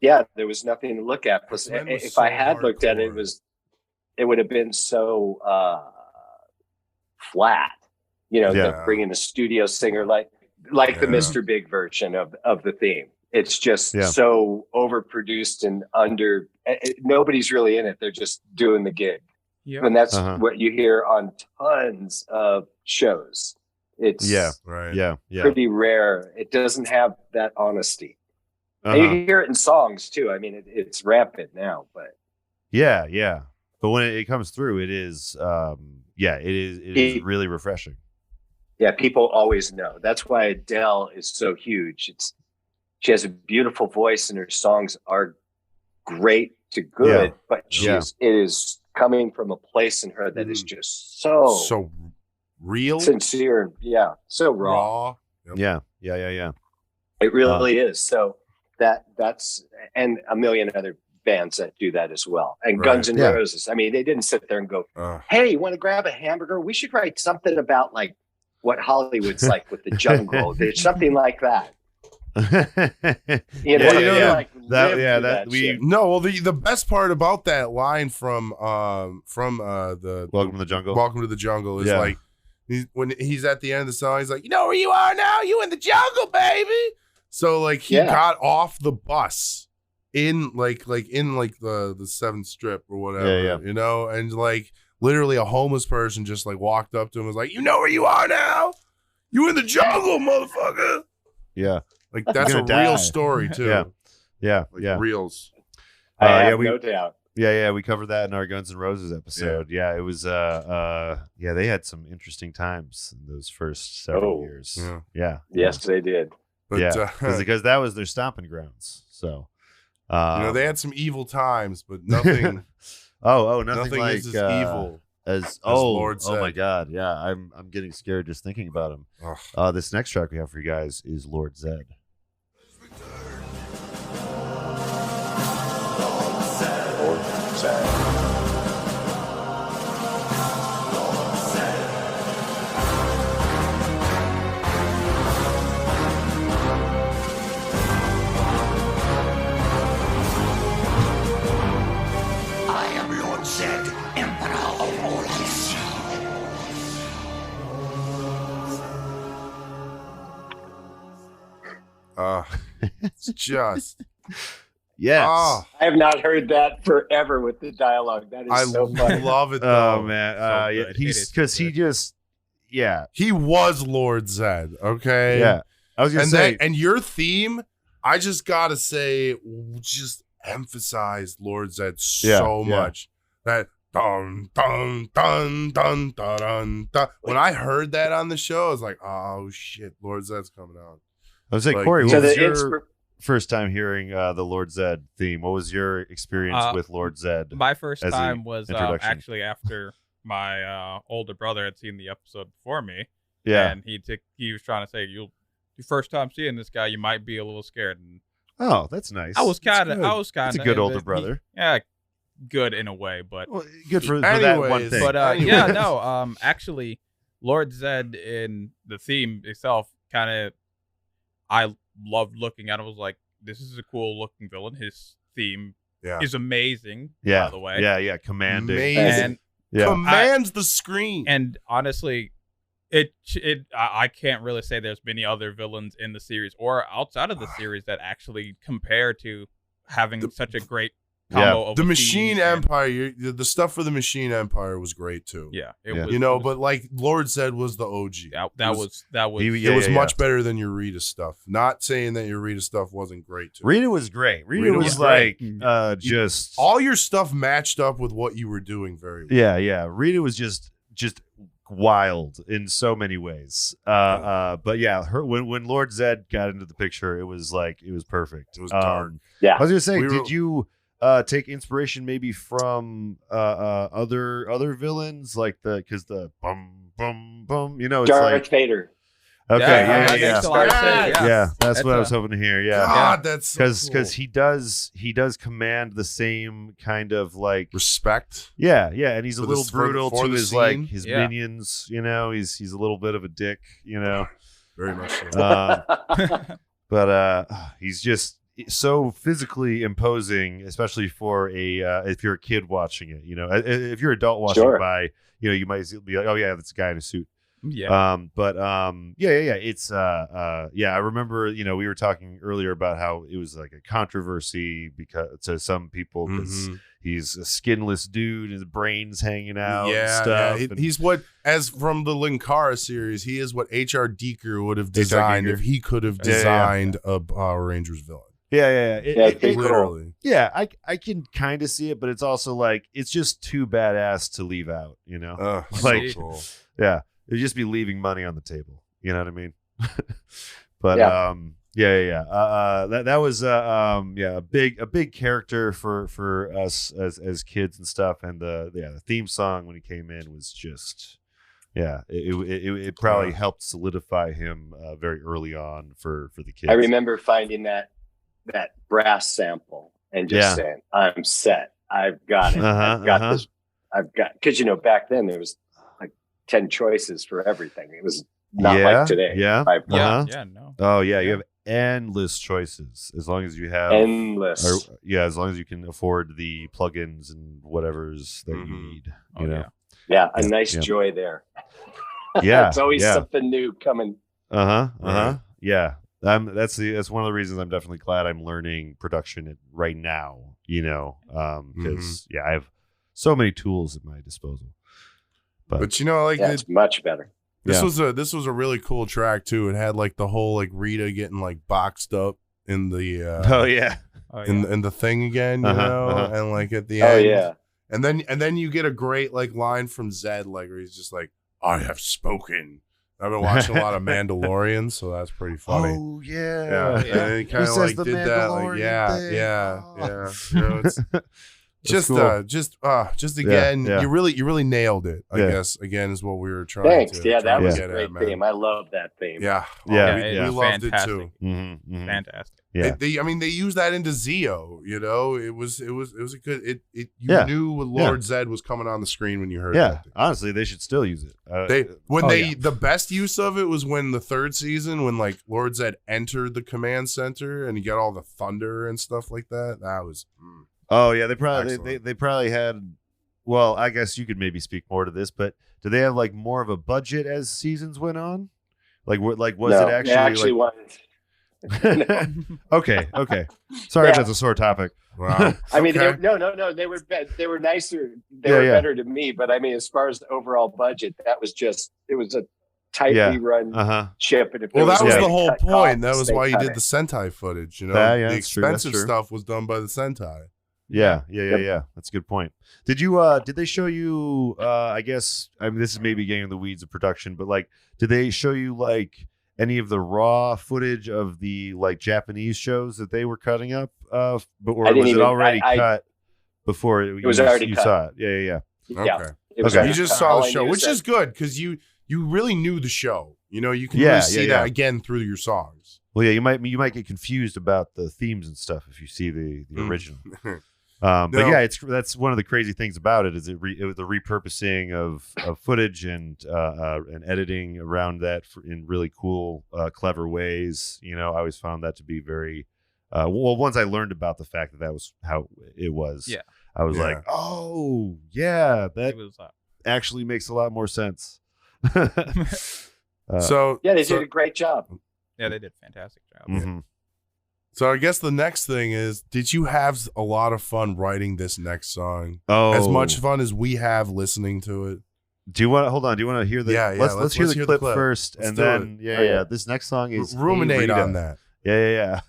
[SPEAKER 5] There was nothing to look at. Plus, if I had looked at it, it would have been so flat. Bringing a studio singer like the Mr. Big version of the theme. It's just so overproduced and nobody's really in it. They're just doing the gig. Yep. And that's what you hear on tons of shows. It's pretty rare. It doesn't have that honesty. And you hear it in songs too. I mean, it's rampant now, but
[SPEAKER 2] yeah. But when it comes through, it is it is really refreshing.
[SPEAKER 5] Yeah, people always know. That's why Adele is so huge. She has a beautiful voice, and her songs are great to good. But it is coming from a place in her that is just so
[SPEAKER 3] real,
[SPEAKER 5] sincere, so raw.
[SPEAKER 2] Yeah.
[SPEAKER 5] It really is. So that's and a million other bands that do that as well. And Guns N' Roses. I mean, they didn't sit there and go, "Hey, you want to grab a hamburger? We should write something about like what Hollywood's like with the jungle." There's something like that.
[SPEAKER 3] The best part about that line from the
[SPEAKER 2] Welcome to the Jungle.
[SPEAKER 3] Welcome to the Jungle is like when he's at the end of the song, he's like, "You know where you are now? You in the jungle, baby." So like he got off the bus in like the 7th Strip or whatever, you know, and like literally a homeless person just like walked up to him and was like, "You know where you are now? You in the jungle, motherfucker."
[SPEAKER 2] Yeah.
[SPEAKER 3] Like that's a real story too.
[SPEAKER 2] Yeah.
[SPEAKER 3] Reals.
[SPEAKER 5] No doubt.
[SPEAKER 2] Yeah, we covered that in our Guns N' Roses episode. Yeah, it was they had some interesting times in those first several years. Yeah.
[SPEAKER 5] Yes, they did.
[SPEAKER 3] But,
[SPEAKER 2] because that was their stomping grounds. So
[SPEAKER 3] they had some evil times, but nothing
[SPEAKER 2] nothing like
[SPEAKER 3] is as evil
[SPEAKER 2] as
[SPEAKER 3] Lord Zedd.
[SPEAKER 2] Oh my god, yeah. I'm getting scared just thinking about him. This next track we have for you guys is Lord Zedd.
[SPEAKER 7] I am Lord Zedd, Emperor of all I see.
[SPEAKER 3] It's just
[SPEAKER 2] yes.
[SPEAKER 3] Oh.
[SPEAKER 5] I have not heard that forever with the dialogue. That is so funny.
[SPEAKER 3] I love it though.
[SPEAKER 2] Oh man, he's because he just
[SPEAKER 3] he was Lord Zedd. Okay,
[SPEAKER 2] yeah. I was gonna say,
[SPEAKER 3] and your theme, I just gotta say, just emphasized Lord Zedd so much that dun dun dun dun dun dun dun. When I heard that on the show, I was like, oh shit, Lord Zedd's coming out.
[SPEAKER 2] I was like, Corey, what was your first time hearing the Lord Zedd theme? What was your experience with Lord Zedd?
[SPEAKER 4] My first time was actually after my older brother had seen the episode before me.
[SPEAKER 2] Yeah,
[SPEAKER 4] and he was trying to say, your first time seeing this guy, you might be a little scared. And
[SPEAKER 2] oh, that's nice.
[SPEAKER 4] I was kind of.
[SPEAKER 2] It's a good older brother.
[SPEAKER 4] Good in a way, but
[SPEAKER 2] good for that one thing.
[SPEAKER 4] But actually, Lord Zedd in the theme itself kind of. I loved looking at it. I was like, this is a cool looking villain. His theme is amazing, by the way.
[SPEAKER 2] Yeah, commanding.
[SPEAKER 3] Amazing. Commands the screen.
[SPEAKER 4] And honestly, I can't really say there's many other villains in the series or outside of the series that actually compare to having such a great combo of
[SPEAKER 3] the Machine Empire. The stuff for the Machine Empire was great too.
[SPEAKER 4] Yeah,
[SPEAKER 3] but like Lord Zedd was the OG. It was much better than your Rita stuff. Not saying that your Rita stuff wasn't great too.
[SPEAKER 2] Rita was great. Rita was like just
[SPEAKER 3] all your stuff matched up with what you were doing very well.
[SPEAKER 2] Yeah. Rita was just wild in so many ways. But yeah, when Lord Zedd got into the picture, it was perfect.
[SPEAKER 3] It was dark.
[SPEAKER 5] Yeah,
[SPEAKER 2] I was gonna say, did you take inspiration maybe from other villains like because the bum bum bum, it's
[SPEAKER 5] Darth Vader.
[SPEAKER 2] Okay,
[SPEAKER 4] yeah.
[SPEAKER 2] That's what I was hoping to hear. Yeah,
[SPEAKER 3] God, that's
[SPEAKER 2] because he does command the same kind of like
[SPEAKER 3] respect.
[SPEAKER 2] Yeah, and he's a little brutal to his his minions. He's a little bit of a dick.
[SPEAKER 3] Very much so.
[SPEAKER 2] But he's just so physically imposing, especially for if you're a kid watching it. If you're an adult watching by, you might be like, oh yeah, that's a guy in a suit.
[SPEAKER 4] Yeah.
[SPEAKER 2] It's I remember, we were talking earlier about how it was like a controversy because to some people because he's a skinless dude, his brains hanging out.
[SPEAKER 3] Yeah,
[SPEAKER 2] and stuff.
[SPEAKER 3] He's what, as from the Linkara series, he is what H.R. Deeker would have designed if he could have designed a Power Rangers villain.
[SPEAKER 2] Yeah.
[SPEAKER 3] Literally.
[SPEAKER 2] Yeah, I can kind of see it, but it's also like it's just too badass to leave out. Like,
[SPEAKER 3] so cool.
[SPEAKER 2] Yeah, it'd just be leaving money on the table. You know what I mean? But that was a big character for us as kids and stuff, and the theme song when he came in was just it probably helped solidify him very early on for the kids.
[SPEAKER 5] I remember finding that brass sample and just saying, I'm set. I've got it. I've got this. Because back then there was like 10 choices for everything. It was not like today.
[SPEAKER 2] No. Oh yeah, you have endless choices as long as you have
[SPEAKER 5] endless.
[SPEAKER 2] As long as you can afford the plugins and whatever's that you need.
[SPEAKER 5] A nice joy there.
[SPEAKER 2] Yeah,
[SPEAKER 5] it's always something new coming.
[SPEAKER 2] Yeah. That's one of the reasons I'm definitely glad I'm learning production right now. Because I have so many tools at my disposal. But
[SPEAKER 5] it's much better.
[SPEAKER 3] This was a really cool track too. It had like the whole like Rita getting like boxed up in the in the thing again, and like at the end. And then you get a great like line from Zedd, like where he's just like, I have spoken. I've been watching a lot of Mandalorian, so that's pretty funny.
[SPEAKER 2] Oh yeah.
[SPEAKER 3] And then he kind of like did that, like it's just again, you really nailed it. I guess again is what we were trying.
[SPEAKER 5] Thanks.
[SPEAKER 3] To
[SPEAKER 5] that was a great theme. I love that theme.
[SPEAKER 3] We loved it too.
[SPEAKER 4] Fantastic.
[SPEAKER 3] Yeah, they used that into Zeo. It was a good. You knew when Lord Zedd was coming on the screen when you heard.
[SPEAKER 2] Yeah, honestly, they should still use it.
[SPEAKER 3] The best use of it was when the third season, when like Lord Zedd entered the command center and you got all the thunder and stuff like that. That was.
[SPEAKER 2] Oh yeah, they probably had. Well, I guess you could maybe speak more to this, but do they have like more of a budget as seasons went on? Was it actually?
[SPEAKER 5] They actually wanted.
[SPEAKER 2] Okay. Sorry if that's a sore topic.
[SPEAKER 3] Wow.
[SPEAKER 5] I mean, no. They were nicer. They were better to me. But I mean, as far as the overall budget, it was a tightly run ship. And
[SPEAKER 3] that was the whole point. That was why you did the Sentai footage. The expensive stuff was done by the Sentai.
[SPEAKER 2] Yeah. That's a good point. Did they show you? I guess this is maybe getting in the weeds of production, but like, did they show you like any of the raw footage of the like Japanese shows that they were cutting up? Was it already cut before it was already cut? You saw it. Yeah.
[SPEAKER 3] Okay. You just saw the show, which is good because you really knew the show. You can really see that again through your songs.
[SPEAKER 2] Well, yeah, you might get confused about the themes and stuff if you see the original. But that's one of the crazy things about it is it was the repurposing of footage and editing around that in really cool, clever ways. I always found that to be very once I learned about the fact that was how it was. Yeah, I was like, oh yeah, that actually makes a lot more sense.
[SPEAKER 5] They did a great job.
[SPEAKER 4] Yeah, they did a fantastic job.
[SPEAKER 2] Mm-hmm.
[SPEAKER 3] So I guess the next thing is, did you have a lot of fun writing this next song?
[SPEAKER 2] Oh,
[SPEAKER 3] as much fun as we have listening to it.
[SPEAKER 2] Do you want to hold on? Do you want to hear the? Let's hear the clip first, and then this next song is
[SPEAKER 3] ruminate on that.
[SPEAKER 2] Yeah.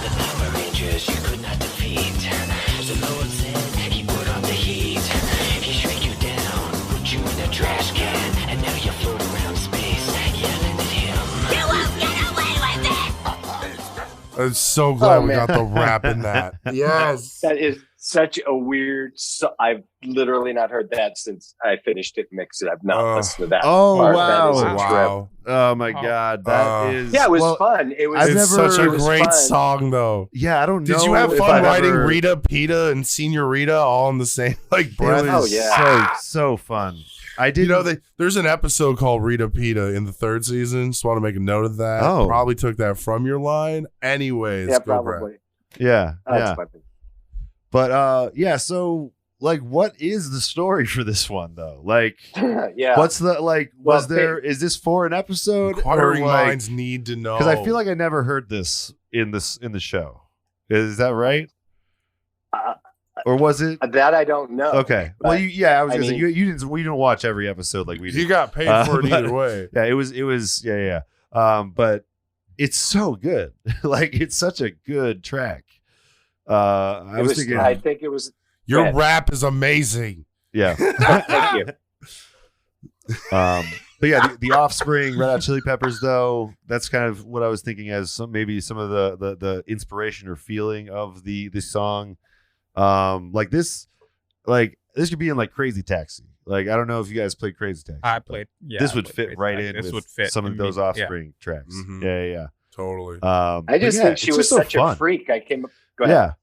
[SPEAKER 7] The Power Rangers you could not defeat. The Lord Zedd, he put on the heat. He shrank you down, put you in a trash can, and now you float around space, yelling at him. You won't get away with it!
[SPEAKER 3] I'm so glad we got the rap in that. Yes.
[SPEAKER 5] That is such a weird. I've literally not heard that since I finished it and mixed it. I've not listened to that.
[SPEAKER 2] Oh,
[SPEAKER 5] part.
[SPEAKER 2] wow.
[SPEAKER 5] That is a trip.
[SPEAKER 2] Oh my God. That is.
[SPEAKER 5] Yeah, it was fun.
[SPEAKER 3] It's such a great song, though.
[SPEAKER 2] Yeah, I don't know.
[SPEAKER 3] Did you have fun writing Rita, Pita, and Senorita all in the same breath?
[SPEAKER 2] Oh, yeah. So fun. I did.
[SPEAKER 3] There's an episode called Rita Pita in the third season. Just want to make a note of that.
[SPEAKER 2] Oh.
[SPEAKER 3] Probably took that from your line. Anyways.
[SPEAKER 5] Yeah, probably.
[SPEAKER 2] Yeah.
[SPEAKER 5] That's funny.
[SPEAKER 2] But so like, what is the story for this one though? Like,
[SPEAKER 5] yeah,
[SPEAKER 2] what's the like? Is this for an episode?
[SPEAKER 3] Inquiring
[SPEAKER 2] or like,
[SPEAKER 3] minds need to know.
[SPEAKER 2] Because I feel like I never heard this in the show. Is that right? Or was it
[SPEAKER 5] that? I don't know.
[SPEAKER 2] Okay. Well, I was gonna say you didn't. We didn't watch every episode like we did.
[SPEAKER 3] You got paid for it either way.
[SPEAKER 2] Yeah, it was. Yeah. But it's so good. Like, it's such a good track. I was thinking.
[SPEAKER 5] I think it was.
[SPEAKER 3] Your rap is amazing.
[SPEAKER 2] Yeah.
[SPEAKER 5] Thank you.
[SPEAKER 2] But yeah, the Offspring, Red Hot Chili Peppers, though, that's kind of what I was thinking as some of the inspiration or feeling of the song. Like this could be in like Crazy Taxi. Like, I don't know if you guys played Crazy Taxi.
[SPEAKER 4] I played. Yeah,
[SPEAKER 2] this would fit right in.
[SPEAKER 4] This
[SPEAKER 2] with
[SPEAKER 4] would fit
[SPEAKER 2] some of those Offspring tracks.
[SPEAKER 3] Mm-hmm.
[SPEAKER 2] Yeah.
[SPEAKER 3] Totally.
[SPEAKER 5] I just think she was such a freak. I came. Go ahead.
[SPEAKER 2] Yeah.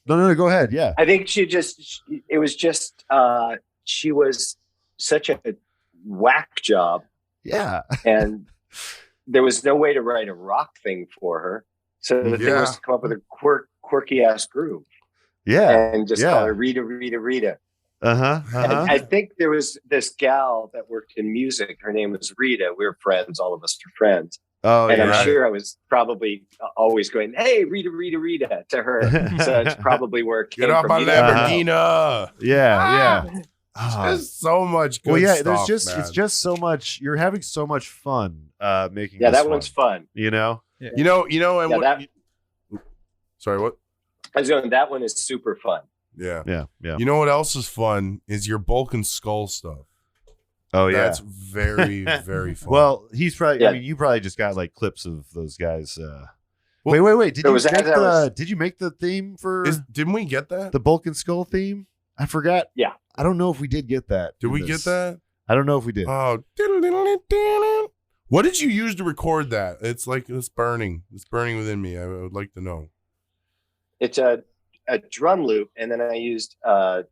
[SPEAKER 2] No. Go ahead. Yeah.
[SPEAKER 5] I think she was such a whack job.
[SPEAKER 2] Yeah.
[SPEAKER 5] And there was no way to write a rock thing for her. So the thing was to come up with a quirky ass groove.
[SPEAKER 2] Yeah.
[SPEAKER 5] And just call her Rita. And I think there was this gal that worked in music. Her name was Rita. We were friends. All of us are friends.
[SPEAKER 2] Oh,
[SPEAKER 5] and I'm sure I was probably always going, "Hey, Rita" to her. So it's probably where it came
[SPEAKER 3] Get off
[SPEAKER 5] from.
[SPEAKER 3] my Lamborghini.
[SPEAKER 2] Yeah.
[SPEAKER 3] There's so much good stuff,
[SPEAKER 2] it's just so much. You're having so much fun making.
[SPEAKER 5] Yeah,
[SPEAKER 2] this
[SPEAKER 5] that one's fun.
[SPEAKER 2] You know.
[SPEAKER 3] Yeah. You know, and sorry, what?
[SPEAKER 5] I was going. That one is super fun.
[SPEAKER 3] Yeah.
[SPEAKER 2] You
[SPEAKER 3] know what else is fun is your Bulk and Skull stuff.
[SPEAKER 2] Oh yeah,
[SPEAKER 3] that's very very fun.
[SPEAKER 2] Well, he's probably. Yeah. I mean, you probably just got like clips of those guys. Wait. Did you make the theme for?
[SPEAKER 3] Didn't we get that?
[SPEAKER 2] The Bulk and Skull theme? I forgot.
[SPEAKER 5] Yeah.
[SPEAKER 2] I don't know if we did get that.
[SPEAKER 3] Did we get that?
[SPEAKER 2] I don't know if we did.
[SPEAKER 3] Oh. What did you use to record that? It's like it's burning. It's burning within me. I would like to know.
[SPEAKER 5] It's a drum loop, and then I used a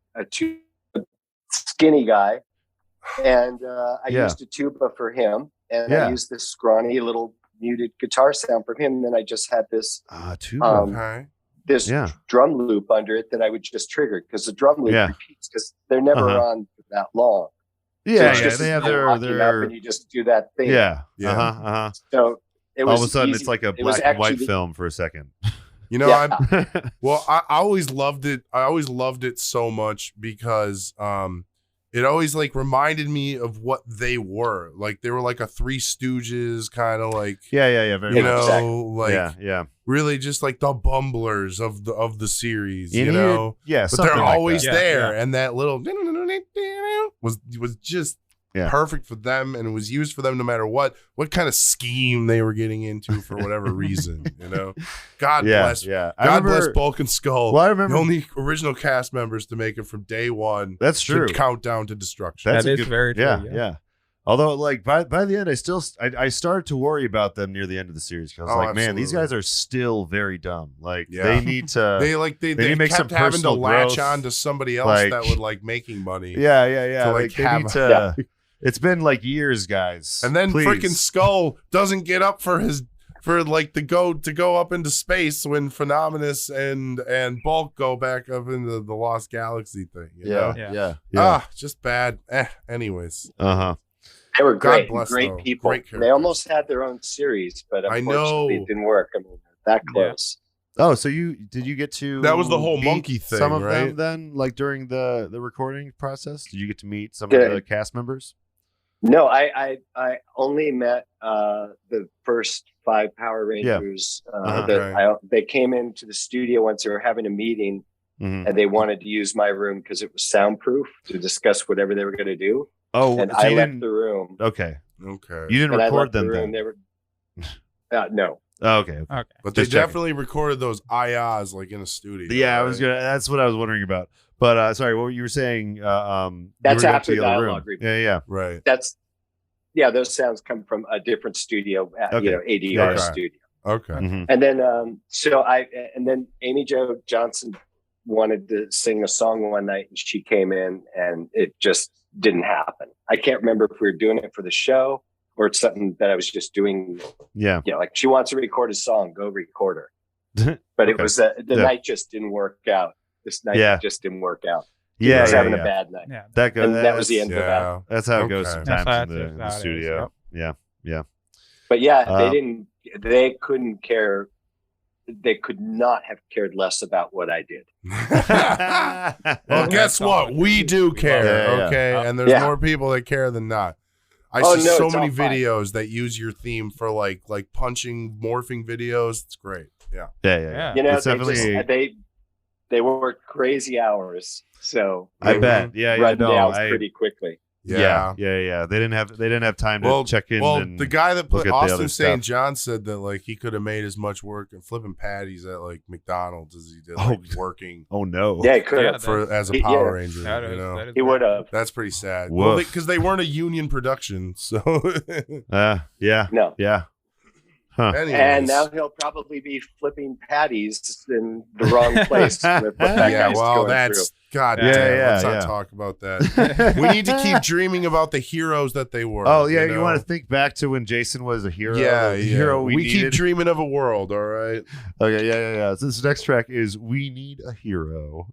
[SPEAKER 5] skinny guy. And I used a tuba for him, and I used this scrawny little muted guitar sound for him. And then I just had this
[SPEAKER 2] tuba,
[SPEAKER 5] this drum loop under it that I would just trigger because the drum loop repeats because they're never on that long.
[SPEAKER 2] Yeah,
[SPEAKER 5] so
[SPEAKER 2] they have their
[SPEAKER 5] and you just do that thing.
[SPEAKER 2] Yeah.
[SPEAKER 5] So it was
[SPEAKER 2] all of a sudden
[SPEAKER 5] easy.
[SPEAKER 2] It's like a black and white film for a second.
[SPEAKER 3] You know, I always loved it. I always loved it so much because it always like reminded me of what they were. Like they were like a Three Stooges kind of like
[SPEAKER 2] very
[SPEAKER 3] really just like the bumblers of the series,
[SPEAKER 2] but
[SPEAKER 3] they're always
[SPEAKER 2] like
[SPEAKER 3] there, and that little was just perfect for them, and it was used for them no matter what kind of scheme they were getting into for whatever reason, God bless bless Bulk and Skull.
[SPEAKER 2] Well, I remember
[SPEAKER 3] the only original cast members to make it from day one.
[SPEAKER 2] That's true.
[SPEAKER 3] Countdown to destruction.
[SPEAKER 4] That is very true.
[SPEAKER 2] Yeah. Although, like by the end, I started to worry about them near the end of the series because I was like, man, these guys are still very dumb. Like they need to.
[SPEAKER 3] They need to make
[SPEAKER 2] some
[SPEAKER 3] having to latch
[SPEAKER 2] growth.
[SPEAKER 3] on to somebody else that would like making money.
[SPEAKER 2] Yeah.
[SPEAKER 3] Like
[SPEAKER 2] they need to. It's been like years, guys.
[SPEAKER 3] And then
[SPEAKER 2] please.
[SPEAKER 3] freaking Skull doesn't get up for to go up into space when Phenomenus and Bulk go back up into the Lost Galaxy thing. You know? Just bad. Anyways.
[SPEAKER 5] They were great,
[SPEAKER 3] bless,
[SPEAKER 5] great
[SPEAKER 3] though.
[SPEAKER 5] people.
[SPEAKER 3] Great
[SPEAKER 5] they almost had their own series, but unfortunately it didn't work. I mean, that close.
[SPEAKER 2] Oh, so did you get to?
[SPEAKER 3] That was the whole monkey thing,
[SPEAKER 2] some of
[SPEAKER 3] right?
[SPEAKER 2] them then, like during the recording process, did you get to meet some of the cast members?
[SPEAKER 5] No, I only met the first 5 Power Rangers. They came into the studio once they were having a meeting, and they wanted to use my room because it was soundproof to discuss whatever they were going to do.
[SPEAKER 2] Oh,
[SPEAKER 5] and
[SPEAKER 2] so
[SPEAKER 5] I left the room.
[SPEAKER 2] Okay.
[SPEAKER 3] You
[SPEAKER 2] didn't record them then?
[SPEAKER 5] They were no.
[SPEAKER 2] Oh, okay.
[SPEAKER 3] But they definitely recorded those ayahs like in a studio.
[SPEAKER 2] Yeah, right? That's what I was wondering about. But sorry, what you were saying?
[SPEAKER 5] That's after dialogue review.
[SPEAKER 3] Yeah, right.
[SPEAKER 5] Those sounds come from a different studio, ADR studio.
[SPEAKER 3] Okay.
[SPEAKER 5] And then and then Amy Jo Johnson wanted to sing a song one night, and she came in, and it just didn't happen. I can't remember if we were doing it for the show or it's something that I was just doing. Yeah, like she wants to record a song, go record her. But it was the night just didn't work out. This night just didn't work out. He was having a bad night.
[SPEAKER 4] Yeah.
[SPEAKER 5] That was the end of that.
[SPEAKER 2] That's how it goes sometimes in the studio. Yeah.
[SPEAKER 5] But yeah, they couldn't care. They could not have cared less about what I did.
[SPEAKER 3] Well, guess what? We do care, okay? And there's more people that care than not. I see so many videos that use your theme for like punching, morphing videos. It's great. Yeah.
[SPEAKER 5] You know, they work crazy hours, so
[SPEAKER 2] I bet.
[SPEAKER 5] Run down pretty quickly.
[SPEAKER 2] Yeah. They didn't have time to check in.
[SPEAKER 3] Well, the guy that put Austin St. John said that like he could have made as much work and flipping patties at like McDonald's as he did working.
[SPEAKER 2] Oh no!
[SPEAKER 5] Yeah, he could have
[SPEAKER 3] as a Power Ranger. You know,
[SPEAKER 5] he would have.
[SPEAKER 3] That's pretty sad. Well, because they weren't a union production, so
[SPEAKER 5] yeah.
[SPEAKER 2] Huh.
[SPEAKER 5] And now he'll probably be flipping patties in the wrong place. With what that guy's going through.
[SPEAKER 3] God damn. Let's not talk about that. We need to keep dreaming about the heroes that they were.
[SPEAKER 2] Oh yeah, you want to think back to when Jason was a hero.
[SPEAKER 3] Yeah,
[SPEAKER 2] hero we
[SPEAKER 3] keep dreaming of a world. All right.
[SPEAKER 2] Okay, yeah. So this next track is "We Need a Hero."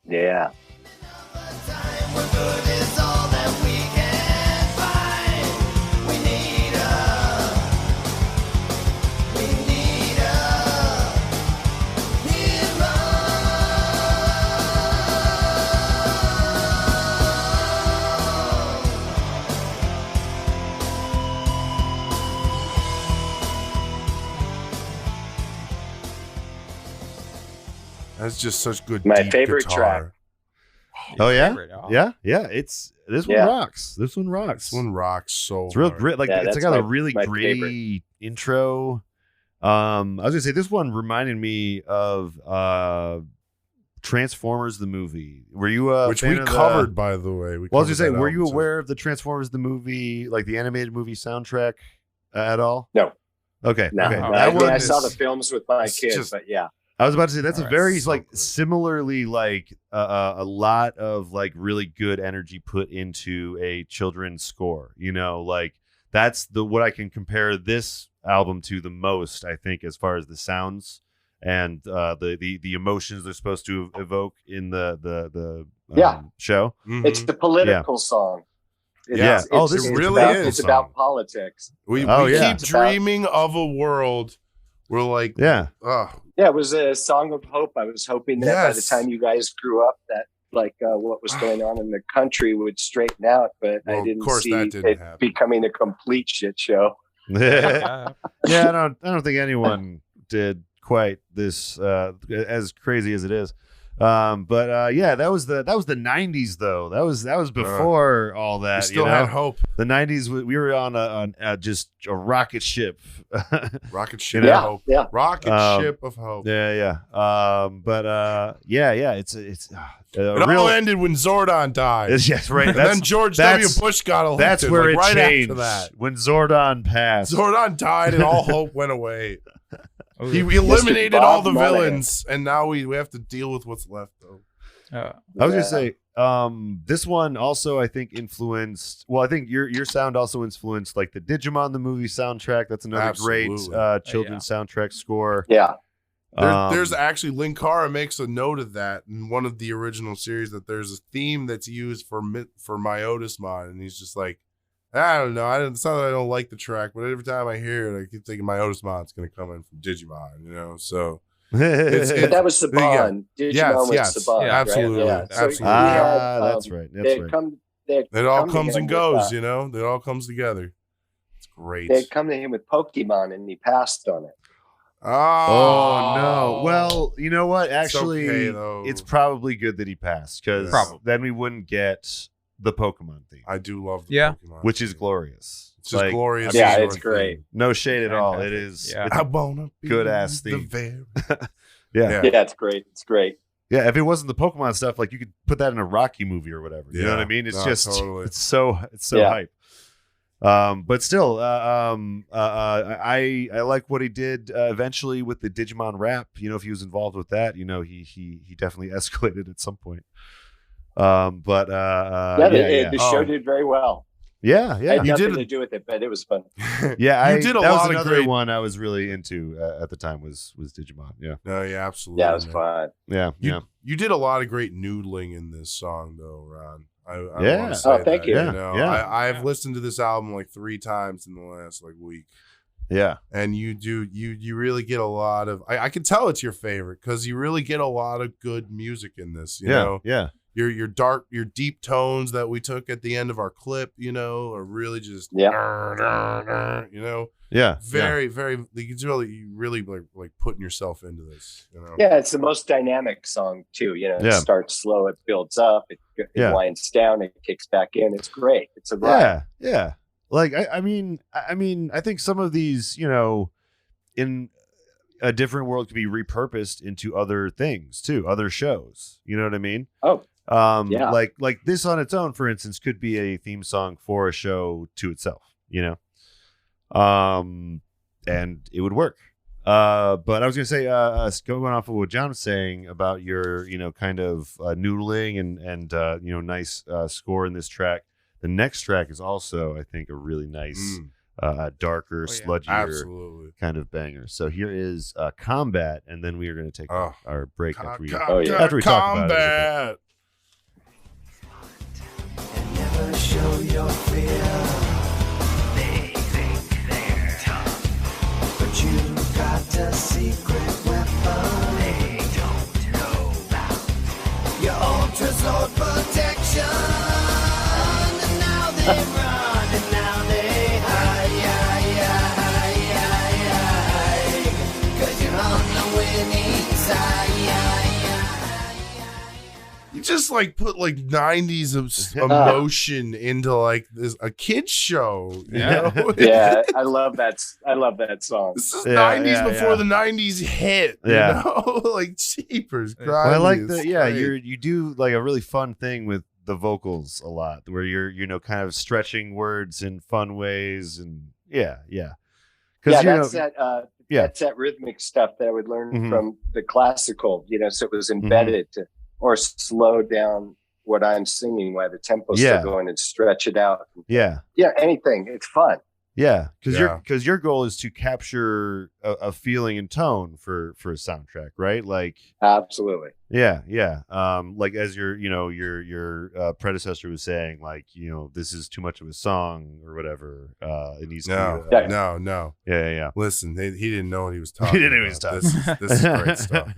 [SPEAKER 5] Yeah.
[SPEAKER 3] That's just such good.
[SPEAKER 5] My
[SPEAKER 3] deep
[SPEAKER 5] favorite
[SPEAKER 3] guitar.
[SPEAKER 5] track.
[SPEAKER 2] Oh yeah, yeah. This one rocks. This one rocks
[SPEAKER 3] so.
[SPEAKER 2] It's real
[SPEAKER 3] hard.
[SPEAKER 2] grit. Like it's got a really gritty intro. I was gonna say this one reminded me of Transformers the movie. Were you
[SPEAKER 3] which we covered by the way?
[SPEAKER 2] I was gonna say, were you aware of the Transformers the movie, like the animated movie soundtrack at all?
[SPEAKER 5] No.
[SPEAKER 2] Okay.
[SPEAKER 5] No.
[SPEAKER 2] Okay.
[SPEAKER 5] I saw the films with my kids, but yeah.
[SPEAKER 2] I was about to say that's a very similarly like a lot of like really good energy put into a children's score. You know, like that's what I can compare this album to the most. I think as far as the sounds and the emotions they're supposed to evoke in the show.
[SPEAKER 5] Mm-hmm. It's the political song.
[SPEAKER 3] This really is.
[SPEAKER 5] It's about politics.
[SPEAKER 3] We keep dreaming of a world. We're like,
[SPEAKER 5] it was a song of hope. I was hoping that by the time you guys grew up, that like what was going on in the country would straighten out, but I didn't see it becoming a complete shit show.
[SPEAKER 2] I don't think anyone did quite this as crazy as it is. That was the 90s though. That was before all that.
[SPEAKER 3] We still had hope.
[SPEAKER 2] The 90s, we were on just a rocket ship.
[SPEAKER 3] Rocket ship of hope.
[SPEAKER 5] Yeah.
[SPEAKER 3] Rocket ship of hope.
[SPEAKER 2] Yeah. It's
[SPEAKER 3] it all ended when Zordon died.
[SPEAKER 2] Yes, right.
[SPEAKER 3] And then George W. Bush got elected.
[SPEAKER 2] That's where it changed.
[SPEAKER 3] After that.
[SPEAKER 2] When Zordon passed.
[SPEAKER 3] Zordon died and all hope went away. He eliminated all the villains, and now we have to deal with what's left, though.
[SPEAKER 2] I was gonna say, this one also I think influenced. Well, I think your sound also influenced like the Digimon the movie soundtrack. That's another great children's soundtrack score.
[SPEAKER 5] Yeah.
[SPEAKER 3] There's actually Linkara makes a note of that in one of the original series that there's a theme that's used for Myotismon, and he's just like, I don't know. It's not that I don't like the track, but every time I hear it, I keep thinking Myotismon's going to come in from Digimon, you know? So.
[SPEAKER 5] But that was Saban. Digimon was Saban.
[SPEAKER 3] Yeah, absolutely.
[SPEAKER 5] Right?
[SPEAKER 3] Absolutely.
[SPEAKER 5] So
[SPEAKER 2] that's right.
[SPEAKER 3] It all comes and goes, you know? It all comes together. It's great.
[SPEAKER 5] They'd come to him with Pokemon, and he passed on it.
[SPEAKER 2] Oh no. Well, you know what? Actually, it's probably good that he passed because then we wouldn't get the Pokemon theme.
[SPEAKER 3] I do love the Pokemon,
[SPEAKER 2] which is glorious.
[SPEAKER 3] It's just glorious.
[SPEAKER 5] Yeah, it's great.
[SPEAKER 2] No shade at all. It is.
[SPEAKER 3] Yeah. I wanna be
[SPEAKER 2] good ass theme.
[SPEAKER 5] Yeah, it's great. It's great.
[SPEAKER 2] Yeah, if it wasn't the Pokemon stuff, like you could put that in a Rocky movie or whatever. You know what I mean? It's just totally. It's so hype. But still, I like what he did eventually with the Digimon rap. You know, if he was involved with that, you know, he definitely escalated at some point. The show did very well. Yeah.
[SPEAKER 5] I had nothing to do with it, but it was fun.
[SPEAKER 2] Yeah,
[SPEAKER 3] you did a
[SPEAKER 2] that
[SPEAKER 3] lot
[SPEAKER 2] was
[SPEAKER 3] of
[SPEAKER 2] another
[SPEAKER 3] great
[SPEAKER 2] one I was really into at the time was Digimon. Yeah.
[SPEAKER 3] No, yeah, absolutely.
[SPEAKER 5] Yeah, it was fun.
[SPEAKER 2] Yeah.
[SPEAKER 3] You did a lot of great noodling in this song, though, Ron. I
[SPEAKER 2] Yeah.
[SPEAKER 3] want to say
[SPEAKER 5] Thank you.
[SPEAKER 3] You know,
[SPEAKER 2] Yeah.
[SPEAKER 3] I've listened to this album like 3 times in the last week.
[SPEAKER 2] Yeah.
[SPEAKER 3] And you really get a lot of I can tell it's your favorite because you really get a lot of good music in this. You know?
[SPEAKER 2] Yeah.
[SPEAKER 3] Your deep tones that we took at the end of our clip, you know, are really just you know.
[SPEAKER 2] Yeah.
[SPEAKER 3] Very it's really like putting yourself into this, you know.
[SPEAKER 5] Yeah, it's the most dynamic song too. You know, it starts slow, it builds up, it winds down, it kicks back in. It's great. It's a ride.
[SPEAKER 2] Yeah. Like I mean, I think some of these, you know, in a different world could be repurposed into other things too, other shows. You know what I mean?
[SPEAKER 5] Oh.
[SPEAKER 2] Like this on its own, for instance, could be a theme song for a show to itself, you know, and it would work. But I was gonna say, going off of what John was saying about your, you know, kind of noodling and you know, nice score in this track. The next track is also, I think, a really nice, darker, sludgier kind of banger. So here is Combat, and then we are going to take our break after we talk about it.
[SPEAKER 6] Never show your fear. They think they're tough, but you got a secret weapon. They don't know about your ultra sword protection. And now they run, and now they hide, 'cause you're on the winning side.
[SPEAKER 3] You just like put like 90s emotion into like this a kid's show. You know?
[SPEAKER 5] Yeah, I love that song.
[SPEAKER 3] This is 90s before the 90s hit. You know? Like Jeepers Christ.
[SPEAKER 2] Well, I like that. Yeah, you do like a really fun thing with the vocals a lot, where you're, you know, kind of stretching words in fun ways, and
[SPEAKER 5] that's that rhythmic stuff that I would learn from the classical, you know, so it was embedded to or slow down what I'm singing while the tempo's still going and stretch it out. Anything. It's fun.
[SPEAKER 2] Yeah, because your goal is to capture a feeling and tone for a soundtrack, right? Like
[SPEAKER 5] absolutely.
[SPEAKER 2] Yeah. Like as your predecessor was saying, like, you know, this is too much of a song or whatever. It needs to be,
[SPEAKER 3] no.
[SPEAKER 2] Yeah.
[SPEAKER 3] Listen, he didn't know what he was talking.
[SPEAKER 2] He didn't know what he was talking.
[SPEAKER 3] This is great stuff.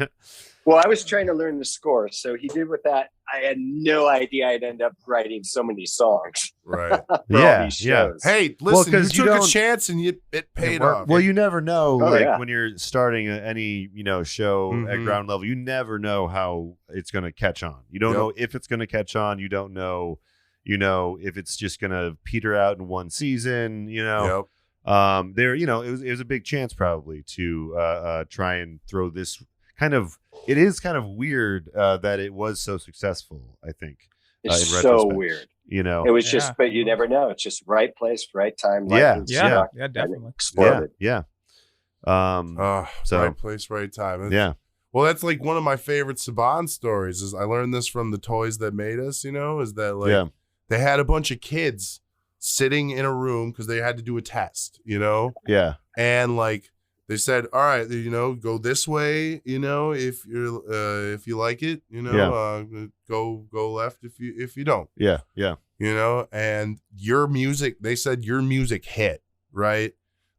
[SPEAKER 5] Well, I was trying to learn the score, so he did with that. I had no idea I'd end up writing so many songs.
[SPEAKER 3] Right.
[SPEAKER 5] All these shows.
[SPEAKER 3] Hey, listen, you took a chance and it paid off.
[SPEAKER 2] Well, you never know, when you're starting any, you know, show at ground level, you never know how it's going to catch on. You don't know if it's going to catch on. You don't know, you know, if it's just going to peter out in one season, you know. There, you know, it was a big chance probably to try and throw this kind of. It is kind of weird that it was so successful, I think.
[SPEAKER 5] It's so weird.
[SPEAKER 2] You know,
[SPEAKER 5] it was just, but you never know. It's just right place, right time.
[SPEAKER 4] Definitely.
[SPEAKER 5] Exploded.
[SPEAKER 2] So
[SPEAKER 3] right place, right time.
[SPEAKER 2] Yeah.
[SPEAKER 3] Well, that's like one of my favorite Saban stories. Is I learned this from the Toys That Made Us. You know, is that like they had a bunch of kids sitting in a room because they had to do a test. You know.
[SPEAKER 2] Yeah.
[SPEAKER 3] And like. They said, "All right, you know, go this way. You know, if you like it, you know, go left if you don't.
[SPEAKER 2] Yeah.
[SPEAKER 3] You know, and your music. They said your music hit right.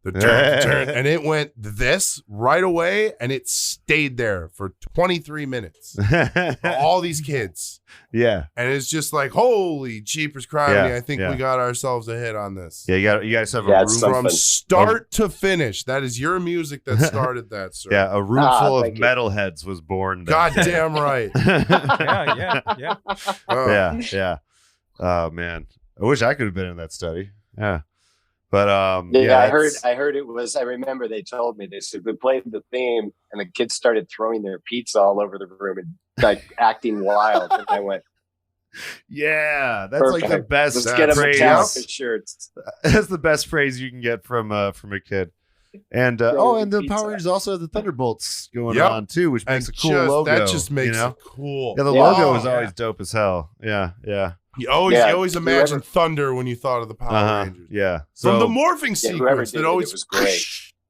[SPEAKER 3] The turn, and it went this right away, and it stayed there for 23 minutes. All these kids, and it's just like, holy jeepers crying! I think we got ourselves a hit on this.
[SPEAKER 2] Yeah, you guys have a room
[SPEAKER 3] from start to finish. That is your music that started that, sir.
[SPEAKER 2] Yeah, a room full of metalheads was born.
[SPEAKER 3] Goddamn right.
[SPEAKER 4] Yeah.
[SPEAKER 2] Oh man, I wish I could have been in that study. Yeah. But
[SPEAKER 5] I heard it was. I remember they told me, they said we played the theme and the kids started throwing their pizza all over the room and like acting wild. And I went,
[SPEAKER 2] yeah, that's
[SPEAKER 5] perfect.
[SPEAKER 2] Like the best.
[SPEAKER 5] Let's get them a shirts.
[SPEAKER 2] That's the best phrase you can get from a kid. And and the Power Rangers also have the Thunderbolts going on too, which makes a cool logo.
[SPEAKER 3] That just makes it cool.
[SPEAKER 2] Yeah, the logo is always dope as hell. Yeah.
[SPEAKER 3] You always imagine thunder when you thought of the Power Rangers.
[SPEAKER 2] Yeah.
[SPEAKER 3] So, from the morphing sequence, it was
[SPEAKER 5] great.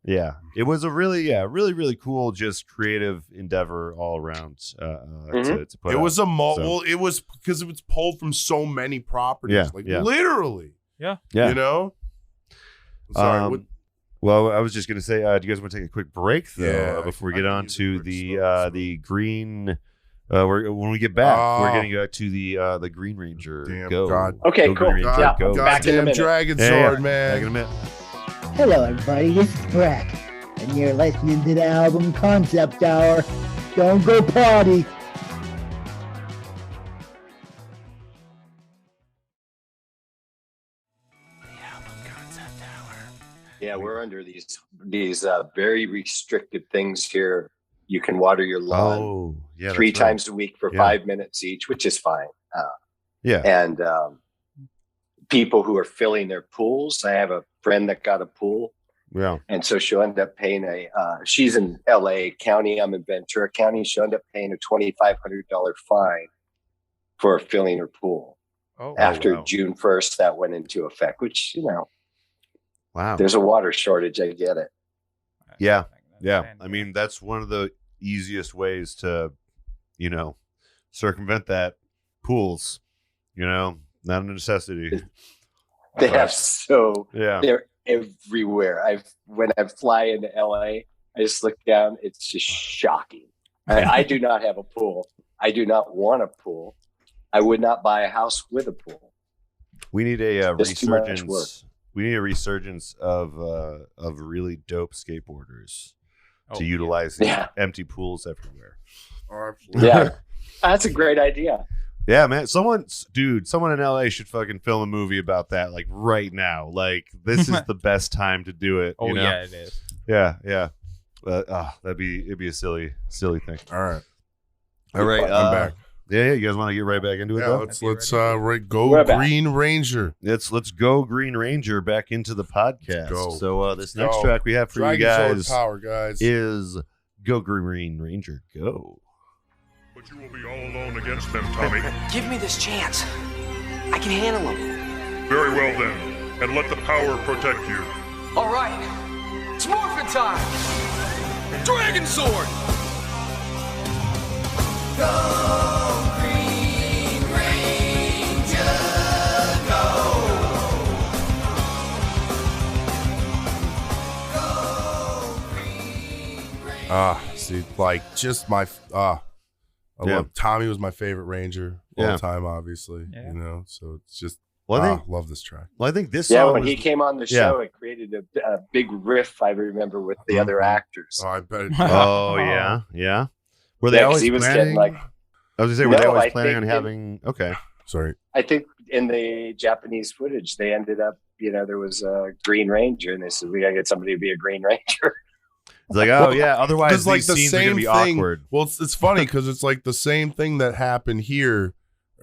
[SPEAKER 2] Yeah, it was a really cool, just creative endeavor all around. To put
[SPEAKER 3] it
[SPEAKER 2] out.
[SPEAKER 3] was it was because it was pulled from so many properties, literally.
[SPEAKER 4] Yeah.
[SPEAKER 3] You know. Sorry.
[SPEAKER 2] Well, I was just gonna say, do you guys want to take a quick break though before we get on to the green? When we get back, we're getting to the Green Ranger.
[SPEAKER 3] Damn
[SPEAKER 2] go.
[SPEAKER 3] God.
[SPEAKER 5] Okay, cool.
[SPEAKER 3] God,
[SPEAKER 5] go. Back in a minute.
[SPEAKER 3] Dragon Zord, man.
[SPEAKER 2] Back in a minute.
[SPEAKER 9] Hello, everybody. This is Brack, and you're listening to the album Concept Hour. Don't go party.
[SPEAKER 5] Yeah, we're under these very restrictive things here. You can water your lawn 3 times a week for 5 minutes each, which is fine. And people who are filling their pools. I have a friend that got a pool.
[SPEAKER 2] Yeah.
[SPEAKER 5] And so she'll end up paying she's in LA County. I'm in Ventura County. She'll end up paying a $2,500 fine for filling her pool. After June 1st, that went into effect, which,
[SPEAKER 2] wow.
[SPEAKER 5] There's a water shortage. I get it.
[SPEAKER 2] Yeah. Yeah. I mean, that's one of the easiest ways to, circumvent that. Pools, not a necessity.
[SPEAKER 5] They're everywhere. When I fly into LA, I just look down. It's just shocking. I do not have a pool. I do not want a pool. I would not buy a house with a pool.
[SPEAKER 2] We need a resurgence. We need a resurgence of really dope skateboarders to utilize these empty pools everywhere.
[SPEAKER 5] Yeah, that's a great idea.
[SPEAKER 2] Yeah, man. Someone in LA should fucking film a movie about that, like right now. Like this is the best time to do it.
[SPEAKER 4] Yeah, it is.
[SPEAKER 2] Yeah. It'd be a silly thing.
[SPEAKER 3] All right.
[SPEAKER 2] I'm back. Yeah. You guys want to get right back into it?
[SPEAKER 3] Yeah, let's go Green Ranger.
[SPEAKER 2] Let's go Green Ranger back into the podcast.
[SPEAKER 3] Go.
[SPEAKER 2] So this next track we have for
[SPEAKER 3] Dragon
[SPEAKER 2] you guys,
[SPEAKER 3] Power, guys
[SPEAKER 2] is Go Green Ranger Go.
[SPEAKER 1] But you will be all alone against them, Tommy.
[SPEAKER 10] Give me this chance. I can handle them.
[SPEAKER 1] Very well then, and let the power protect you.
[SPEAKER 8] All right, it's Morphin time. Dragon Sword.
[SPEAKER 6] Go, Green Ranger, go. Go, Green Ranger.
[SPEAKER 3] See, like, just my, I love Tommy was my favorite Ranger all time, obviously. So it's just, love this track.
[SPEAKER 2] Well, I think this song
[SPEAKER 5] when he came on the show, it created a big riff, I remember, with the other actors.
[SPEAKER 3] Oh, I bet it
[SPEAKER 2] yeah. Were they always planning?
[SPEAKER 5] Were
[SPEAKER 2] they always planning on having? Okay,
[SPEAKER 3] sorry.
[SPEAKER 5] I think in the Japanese footage, they ended up, there was a Green Ranger, and they said, we gotta get somebody to be a Green Ranger.
[SPEAKER 2] It's like, otherwise these scenes are gonna be awkward.
[SPEAKER 3] Well, it's funny because it's like the same thing that happened here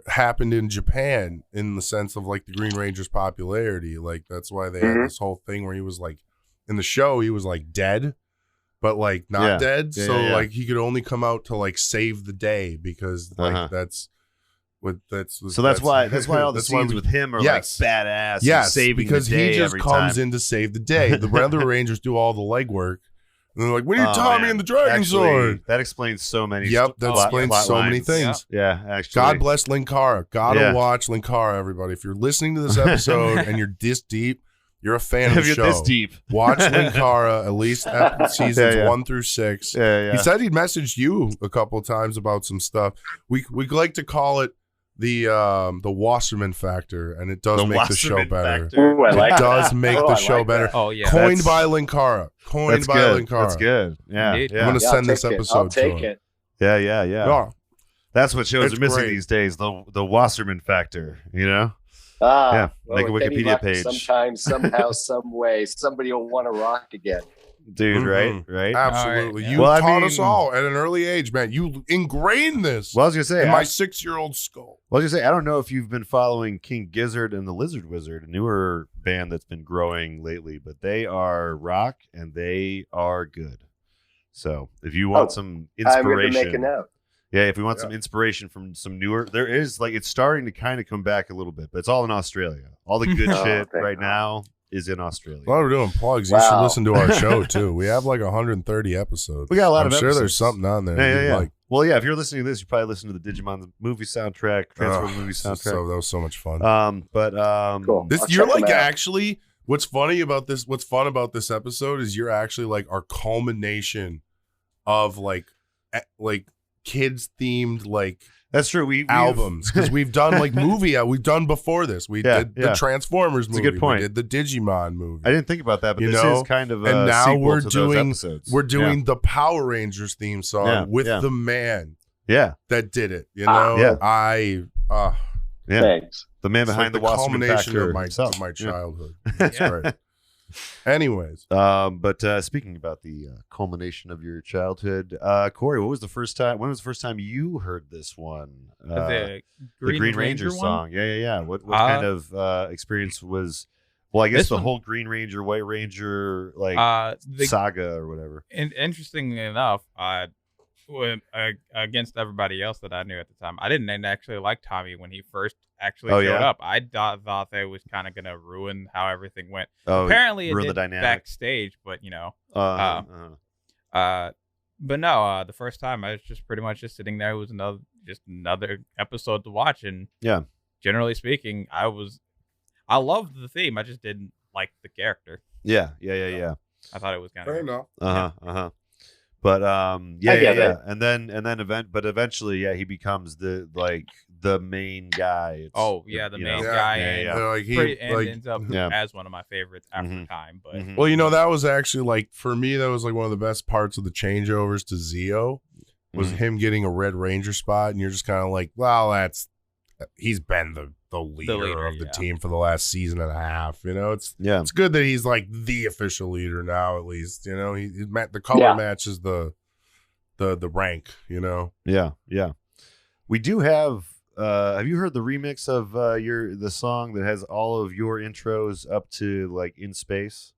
[SPEAKER 3] happened in Japan in the sense of like the Green Ranger's popularity. Like that's why they had this whole thing where he was like in the show he was like dead, but like not dead. Like he could only come out to like save the day because like that's why all the scenes
[SPEAKER 2] with him are like badass.
[SPEAKER 3] Yes,
[SPEAKER 2] saving
[SPEAKER 3] because
[SPEAKER 2] the day
[SPEAKER 3] he just
[SPEAKER 2] every
[SPEAKER 3] comes
[SPEAKER 2] time.
[SPEAKER 3] in to save the day. The other Rangers do all the legwork. And they're like, we need Tommy and the Dragon Sword.
[SPEAKER 2] That explains so many.
[SPEAKER 3] That explains so many things.
[SPEAKER 2] Yeah, actually.
[SPEAKER 3] God bless Linkara. Gotta watch Linkara, everybody. If you're listening to this episode and you're this deep, you're a fan of the show.
[SPEAKER 2] This deep,
[SPEAKER 3] watch Linkara at least seasons 1 through 6.
[SPEAKER 2] Yeah.
[SPEAKER 3] He said he messaged you a couple of times about some stuff. We like to call it the Wasserman factor, and it does make the show better.
[SPEAKER 5] Ooh, it
[SPEAKER 3] does make the show better.
[SPEAKER 4] Oh yeah,
[SPEAKER 3] coined by Linkara. Linkara.
[SPEAKER 2] That's good. Yeah.
[SPEAKER 4] Indeed.
[SPEAKER 3] I'm gonna send this episode.
[SPEAKER 5] I'll take it.
[SPEAKER 2] Yeah. That's what shows
[SPEAKER 3] It's
[SPEAKER 2] are missing
[SPEAKER 3] great.
[SPEAKER 2] these days. The Wasserman factor.
[SPEAKER 5] Well,
[SPEAKER 2] like a
[SPEAKER 5] with any
[SPEAKER 2] Wikipedia
[SPEAKER 5] luck,
[SPEAKER 2] page.
[SPEAKER 5] Sometimes, somehow, some way, somebody will want to rock again.
[SPEAKER 2] Dude, right?
[SPEAKER 3] Absolutely.
[SPEAKER 4] Right,
[SPEAKER 3] You taught us all at an early age, man. You ingrained this
[SPEAKER 2] Well, I was gonna say
[SPEAKER 3] in my 6-year-old skull.
[SPEAKER 2] I don't know if you've been following King Gizzard and the Lizard Wizard, a newer band that's been growing lately, but they are rock and they are good. So if you want some inspiration,
[SPEAKER 5] I'm going to make a note.
[SPEAKER 2] Yeah, if we want some inspiration from some newer, there is like it's starting to kind of come back a little bit, but it's all in Australia. All the good shit right now is in Australia.
[SPEAKER 3] While we're doing plugs, you should listen to our show too. We have like 130 episodes.
[SPEAKER 2] We got a lot of episodes.
[SPEAKER 3] I'm sure there's something on there.
[SPEAKER 2] Yeah.
[SPEAKER 3] Like.
[SPEAKER 2] Well, yeah, if you're listening to this, you probably listen to the Digimon movie soundtrack, Transformers movie soundtrack.
[SPEAKER 3] So that was so much fun.
[SPEAKER 5] Cool.
[SPEAKER 3] You're like actually. What's fun about this episode is you're actually like our culmination of like kids themed like
[SPEAKER 2] that's true. We
[SPEAKER 3] albums because we've done like we've done before this. We did the Transformers movie.
[SPEAKER 2] That's a good point.
[SPEAKER 3] We did the Digimon movie.
[SPEAKER 2] I didn't think about that, but this is kind of
[SPEAKER 3] and now we're doing
[SPEAKER 2] the
[SPEAKER 3] Power Rangers theme song with the man that did it. You know,
[SPEAKER 5] Thanks.
[SPEAKER 2] The man behind the Wasserman factor
[SPEAKER 3] of my childhood. That's right. Anyways,
[SPEAKER 2] but speaking about the culmination of your childhood, Corey, when was the first time you heard this one?
[SPEAKER 4] The
[SPEAKER 2] Green Ranger song. Yeah. What kind of experience was? Well, I guess the whole Green Ranger, White Ranger, like saga or whatever.
[SPEAKER 4] And interestingly enough, against everybody else that I knew at the time, I didn't actually like Tommy when he first showed up. I thought that was kind of going to ruin how everything went. Apparently, it did backstage, but you know, but no, the first time I was just pretty much just sitting there. It was another episode to watch, and generally speaking, I loved the theme. I just didn't like the character.
[SPEAKER 2] Yeah.
[SPEAKER 4] I thought it was kind
[SPEAKER 3] fair
[SPEAKER 4] of
[SPEAKER 3] enough.
[SPEAKER 2] But and then eventually he becomes the main guy.
[SPEAKER 4] The main guy, and ends up as one of my favorites after time. But
[SPEAKER 3] well, you know, that was actually like for me, that was like one of the best parts of the changeovers to Zeo was him getting a Red Ranger spot, and you're just kind of like, well, he's been the leader of the team for the last season and a half. You know, it's good that he's like the official leader now. At least, you know, the color matches the rank. You know,
[SPEAKER 2] yeah. We do have. Have you heard the remix of the song that has all of your intros up to like In Space?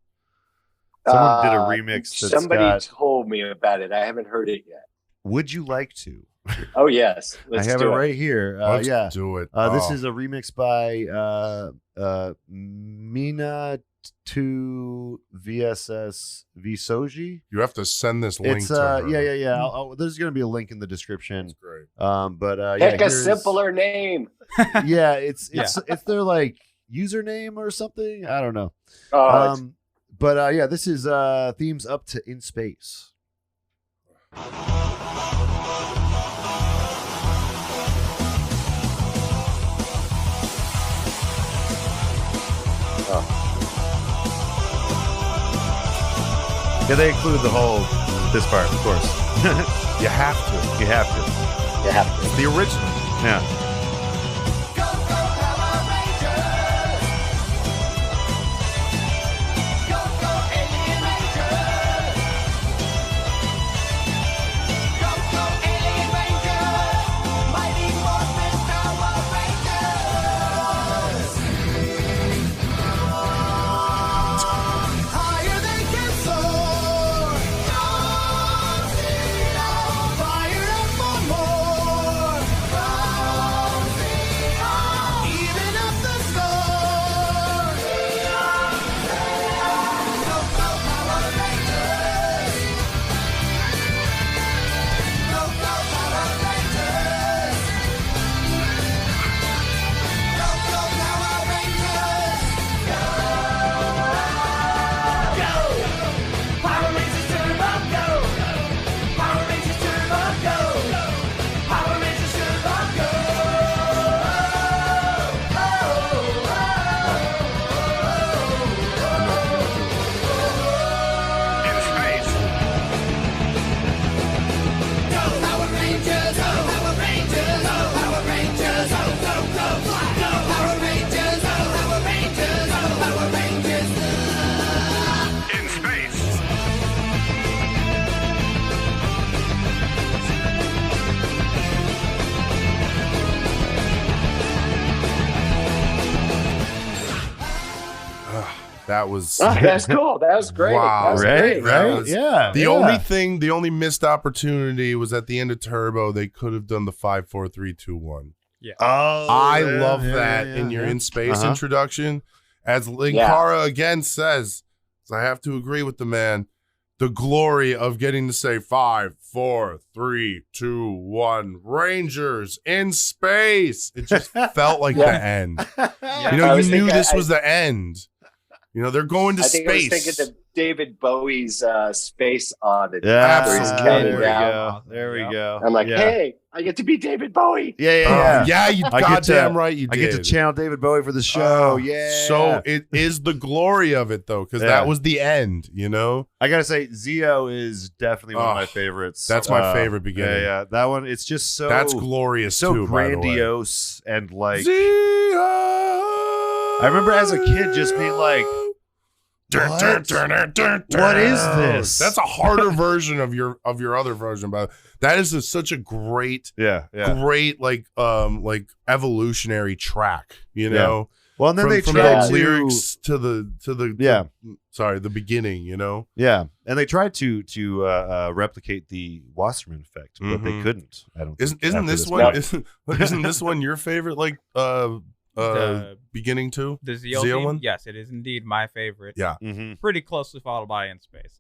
[SPEAKER 2] Someone did a remix.
[SPEAKER 5] Somebody told me about it. I haven't heard it yet.
[SPEAKER 2] Would you like to?
[SPEAKER 5] Oh yes,
[SPEAKER 2] I have it right here.
[SPEAKER 3] Let's do it.
[SPEAKER 2] This is a remix by Mina to VSS Visoji.
[SPEAKER 3] You have to send this link to her.
[SPEAKER 2] Yeah. There's going to be a link in the description.
[SPEAKER 3] That's great.
[SPEAKER 2] But
[SPEAKER 5] pick a simpler name.
[SPEAKER 2] Yeah, it's their like username or something. I don't know. But this is themes up to In Space. Yeah, they include this part, of course.
[SPEAKER 3] You have to. It's the original.
[SPEAKER 2] Yeah.
[SPEAKER 6] Go, go, Power Rangers! Go, go, Alien Rangers! Go, go, Alien Rangers! Mighty Morphin Power Rangers! Higher they can soar! Fire up for more!
[SPEAKER 5] That's cool. That was great.
[SPEAKER 3] Wow.
[SPEAKER 2] Right?
[SPEAKER 3] The only missed opportunity was at the end of Turbo. They could have done the 5, 4, 3, 2, 1.
[SPEAKER 4] Yeah.
[SPEAKER 3] I love that in your in space introduction. As Linkara again says, I have to agree with the man. The glory of getting to say 5, 4, 3, 2, 1, Rangers in space. It just felt like the end. You know, you knew this was the end. You know, they're going to space.
[SPEAKER 5] I was thinking of David Bowie's Space Oddity.
[SPEAKER 2] Yeah, there we go.
[SPEAKER 5] I'm like, hey, I get to be David Bowie.
[SPEAKER 3] Yeah, you goddamn right you did.
[SPEAKER 2] I get to channel David Bowie for the show.
[SPEAKER 3] So it is the glory of it, though, because that was the end, you know?
[SPEAKER 2] I got to say, Zeo is definitely one of my favorites.
[SPEAKER 3] That's my favorite beginning.
[SPEAKER 2] Yeah, that one, it's just so...
[SPEAKER 3] That's glorious,
[SPEAKER 2] so
[SPEAKER 3] too,
[SPEAKER 2] grandiose and like...
[SPEAKER 3] Zeo!
[SPEAKER 2] I remember as a kid just being like... What is this?
[SPEAKER 3] That's a harder version of your other version, but that is such a great, great like evolutionary track, you know.
[SPEAKER 2] Well, and then they
[SPEAKER 3] from
[SPEAKER 2] tried
[SPEAKER 3] the lyrics to the beginning, you know.
[SPEAKER 2] Yeah, and they tried to replicate the Wasserman effect, but they couldn't. I don't.
[SPEAKER 3] Isn't this one your favorite? Like beginning too?
[SPEAKER 4] The Zeo one? Yes, it is indeed my favorite.
[SPEAKER 3] Yeah.
[SPEAKER 4] Pretty closely followed by In Space.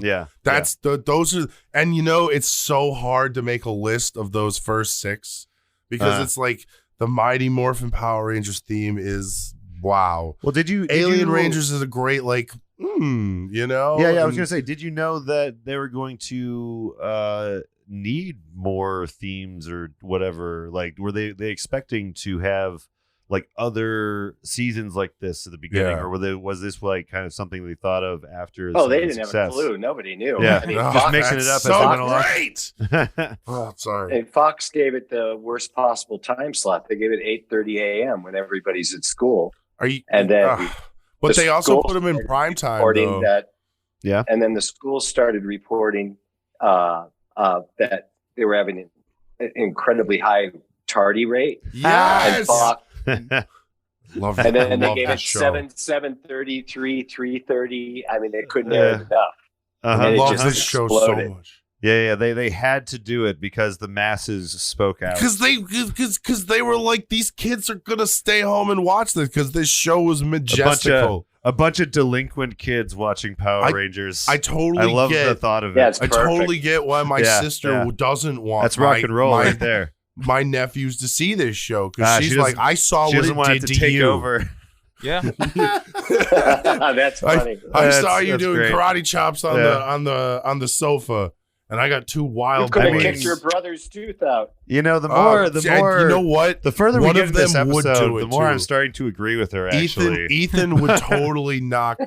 [SPEAKER 2] Yeah.
[SPEAKER 3] That's those are, and you know, it's so hard to make a list of those first 6 because it's like the Mighty Morphin Power Rangers theme is wow.
[SPEAKER 2] Well, did you
[SPEAKER 3] Alien Rangers is a great like you know?
[SPEAKER 2] Yeah, I was gonna say, did you know that they were going to need more themes or whatever? Like, were they expecting to have like other seasons like this at the beginning, or was this like kind of something they thought of after?
[SPEAKER 5] They didn't have a clue. Nobody knew.
[SPEAKER 2] Yeah,
[SPEAKER 5] I mean,
[SPEAKER 2] just mixing it up.
[SPEAKER 3] So great. Sorry.
[SPEAKER 5] And Fox gave it the worst possible time slot. They gave it 8:30 a.m. when everybody's at school.
[SPEAKER 3] Are you?
[SPEAKER 5] And then,
[SPEAKER 3] but they also put them in prime time.
[SPEAKER 5] That, and then the school started reporting that they were having an incredibly high tardy rate.
[SPEAKER 3] Yes.
[SPEAKER 5] And Fox.
[SPEAKER 3] Love
[SPEAKER 5] and then they gave it
[SPEAKER 3] show.
[SPEAKER 5] 7:33, 3:30. I mean, they couldn't have enough.
[SPEAKER 3] I love this show so much.
[SPEAKER 2] Yeah. They had to do it because the masses spoke out.
[SPEAKER 3] Because they were like, these kids are gonna stay home and watch this because this show was majestical.
[SPEAKER 2] A bunch of delinquent kids watching Power Rangers.
[SPEAKER 3] I
[SPEAKER 2] love the thought of it.
[SPEAKER 3] I totally get why my sister doesn't want.
[SPEAKER 2] That's rock and roll right there.
[SPEAKER 3] My nephews to see this show because she's like, I saw what it did to
[SPEAKER 2] take
[SPEAKER 3] you.
[SPEAKER 2] Over.
[SPEAKER 4] Yeah,
[SPEAKER 5] that's funny.
[SPEAKER 3] I saw you doing
[SPEAKER 2] great.
[SPEAKER 3] Karate chops on the sofa, and I got 2 wild.
[SPEAKER 5] You could have kicked your brother's tooth out.
[SPEAKER 2] You know, the more
[SPEAKER 3] you know what?
[SPEAKER 2] The further we get in this episode, the more
[SPEAKER 3] too.
[SPEAKER 2] I'm starting to agree with her. Actually,
[SPEAKER 3] Ethan would totally knock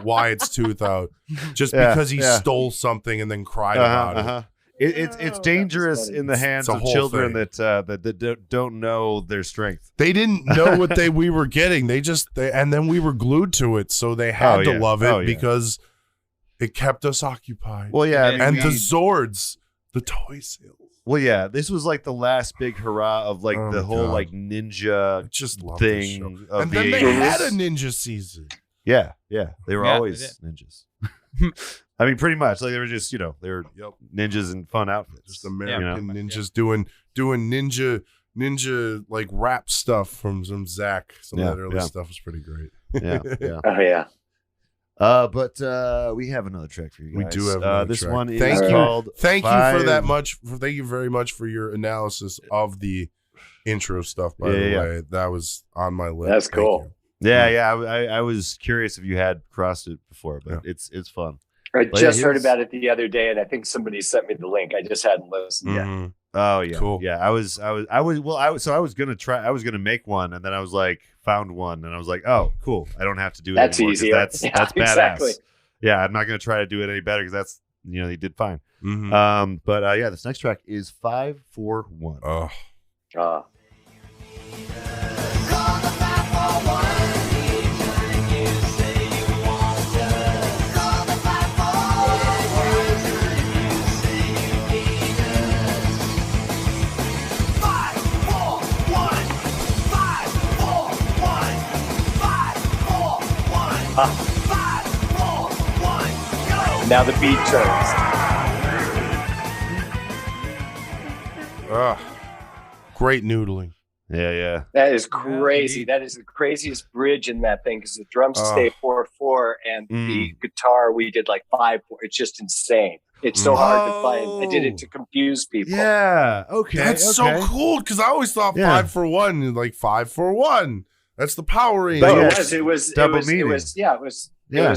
[SPEAKER 3] Wyatt's tooth out just because he stole something and then cried about it.
[SPEAKER 2] It's dangerous in the hands of children that don't know their strength.
[SPEAKER 3] They didn't know what we were getting. And then we were glued to it, so they had to love it because it kept us occupied.
[SPEAKER 2] Well, yeah,
[SPEAKER 3] and the Zords, the toy sales.
[SPEAKER 2] Well, yeah, this was like the last big hurrah of like the whole like ninja thing.
[SPEAKER 3] And then they had a ninja season.
[SPEAKER 2] Yeah, they were always ninjas. I mean, pretty much. Like they were just, they were ninjas in fun outfits.
[SPEAKER 3] Just American ninjas doing ninja like rap stuff from some Zach. Some of that early stuff was pretty great.
[SPEAKER 2] Yeah.
[SPEAKER 5] Oh yeah.
[SPEAKER 2] But we have another track for you guys.
[SPEAKER 3] We do have another
[SPEAKER 2] this
[SPEAKER 3] track.
[SPEAKER 2] one is called
[SPEAKER 3] Thank you for that much. Thank you very much for your analysis of the intro stuff. By the way, that was on my list.
[SPEAKER 5] That's cool.
[SPEAKER 2] Yeah. I was curious if you had crossed it before, but it's fun.
[SPEAKER 5] I just heard about it the other day, and I think somebody sent me the link. I just hadn't listened yet.
[SPEAKER 2] Oh yeah,
[SPEAKER 3] cool.
[SPEAKER 2] Yeah, I was gonna make one, and then I was like, found one, and I was like, oh, cool. I don't have to do it.
[SPEAKER 5] That's
[SPEAKER 2] anymore,
[SPEAKER 5] easy.
[SPEAKER 2] That's badass.
[SPEAKER 5] Exactly.
[SPEAKER 2] Yeah, I'm not gonna try to do it any better because that's they did fine. But this next track is 541.
[SPEAKER 3] Oh.
[SPEAKER 5] 5, 4, 1, go! Now the beat turns.
[SPEAKER 3] Great noodling.
[SPEAKER 2] Yeah.
[SPEAKER 5] That is crazy. That is the craziest bridge in that thing because the drums stay 4/4 and the guitar we did like 5/4. It's just insane. It's so hard to find. I did it to confuse people.
[SPEAKER 2] Yeah. Okay.
[SPEAKER 3] That's so cool because I always thought 5-4-1, like 5-4-1. That's the Power Rangers.
[SPEAKER 5] But it was double meaning. It was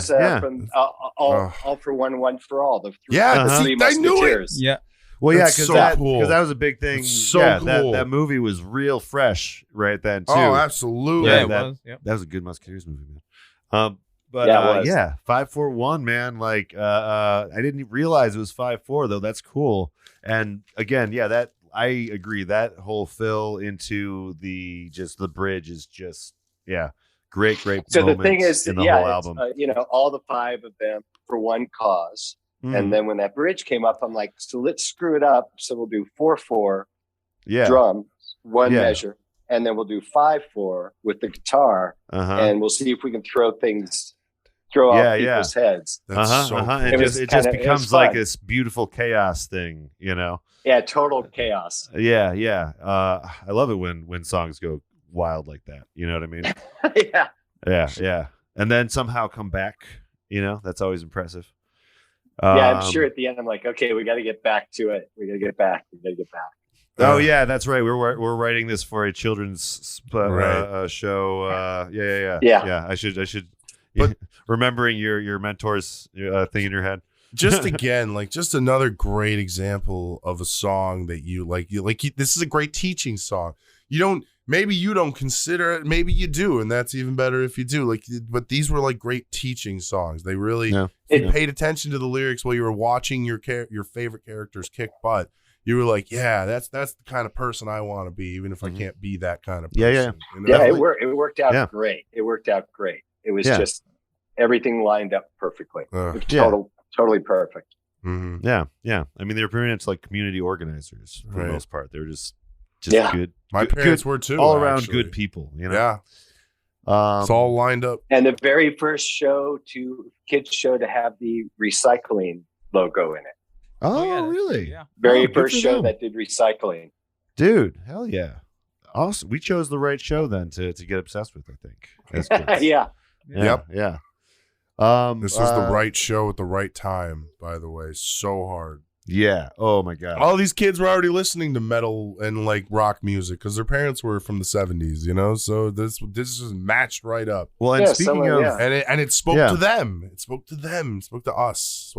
[SPEAKER 5] from all for one, one for all. The three
[SPEAKER 3] I knew it.
[SPEAKER 4] Yeah.
[SPEAKER 2] Well, because
[SPEAKER 3] so cool.
[SPEAKER 2] that was a big thing.
[SPEAKER 3] So cool.
[SPEAKER 2] That movie was real fresh right then too.
[SPEAKER 3] Oh, absolutely.
[SPEAKER 2] Yeah,
[SPEAKER 4] it was. Yep.
[SPEAKER 2] That was a good Musketeers movie, man. But 5-4-1, man. Like I didn't realize it was 5-4 though. That's cool. And again, that I agree. That whole fill into the bridge is just great.
[SPEAKER 5] So the thing is,
[SPEAKER 2] in the whole album.
[SPEAKER 5] All the 5 of them for one cause. And then when that bridge came up, I'm like, so let's screw it up. So we'll do 4/4 drums, one measure, and then we'll do 5/4 with the guitar, and we'll see if we can throw off people's heads.
[SPEAKER 3] That's so cool.
[SPEAKER 2] It just becomes like this beautiful chaos thing,
[SPEAKER 5] Yeah, total chaos.
[SPEAKER 2] Yeah. I love it when songs go wild like that. You know what I mean? Yeah. And then somehow come back. That's always impressive.
[SPEAKER 5] I'm sure at the end I'm like, okay, we got to get back to it. We got to get back.
[SPEAKER 2] Oh yeah, that's right. We're writing this for a children's show. Yeah. I should. But remembering your mentor's thing in your head.
[SPEAKER 3] Just again, just another great example of a song that you like. This is a great teaching song. Maybe you don't consider it. Maybe you do, and that's even better if you do. But these were great teaching songs. They really paid attention to the lyrics while you were watching your favorite characters kick butt. You were like, that's the kind of person I want to be, even if I can't be that kind of person.
[SPEAKER 5] It worked out great. It worked out great. It was just everything lined up perfectly. Totally perfect.
[SPEAKER 3] Mm-hmm.
[SPEAKER 2] Yeah. I mean, they were pretty much community organizers for the most part. They were just good.
[SPEAKER 3] My parents were too.
[SPEAKER 2] All around good people,
[SPEAKER 3] Yeah. It's all lined up.
[SPEAKER 5] And the very first kids show to have the recycling logo in it.
[SPEAKER 2] Oh, really?
[SPEAKER 4] Yeah.
[SPEAKER 5] Very first show that did recycling.
[SPEAKER 2] Dude, hell yeah. Awesome. We chose the right show then to get obsessed with, I think. That's
[SPEAKER 5] Yeah.
[SPEAKER 3] Yep.
[SPEAKER 2] Yeah.
[SPEAKER 3] This was the right show at the right time, by the way. So hard.
[SPEAKER 2] Yeah. Oh my God.
[SPEAKER 3] All these kids were already listening to metal and rock music because their parents were from the 70s, So this is matched right up.
[SPEAKER 2] Well, and speaking of,
[SPEAKER 3] and it spoke to them. It spoke to them. It spoke to us.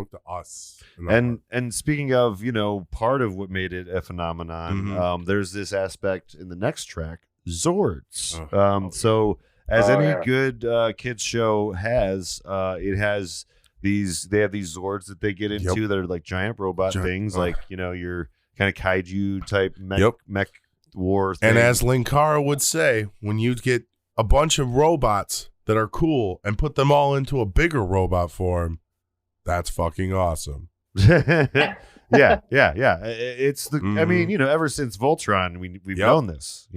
[SPEAKER 2] And speaking of, part of what made it a phenomenon, there's this aspect in the next track, Zords. So as any good kids show has, it has. They have these Zords that they get into that are giant robot things, your kind of kaiju type mech war thing.
[SPEAKER 3] And as Linkara would say, when you get a bunch of robots that are cool and put them all into a bigger robot form, that's fucking awesome.
[SPEAKER 2] Yeah. It's the. I mean, ever since Voltron, we've known this.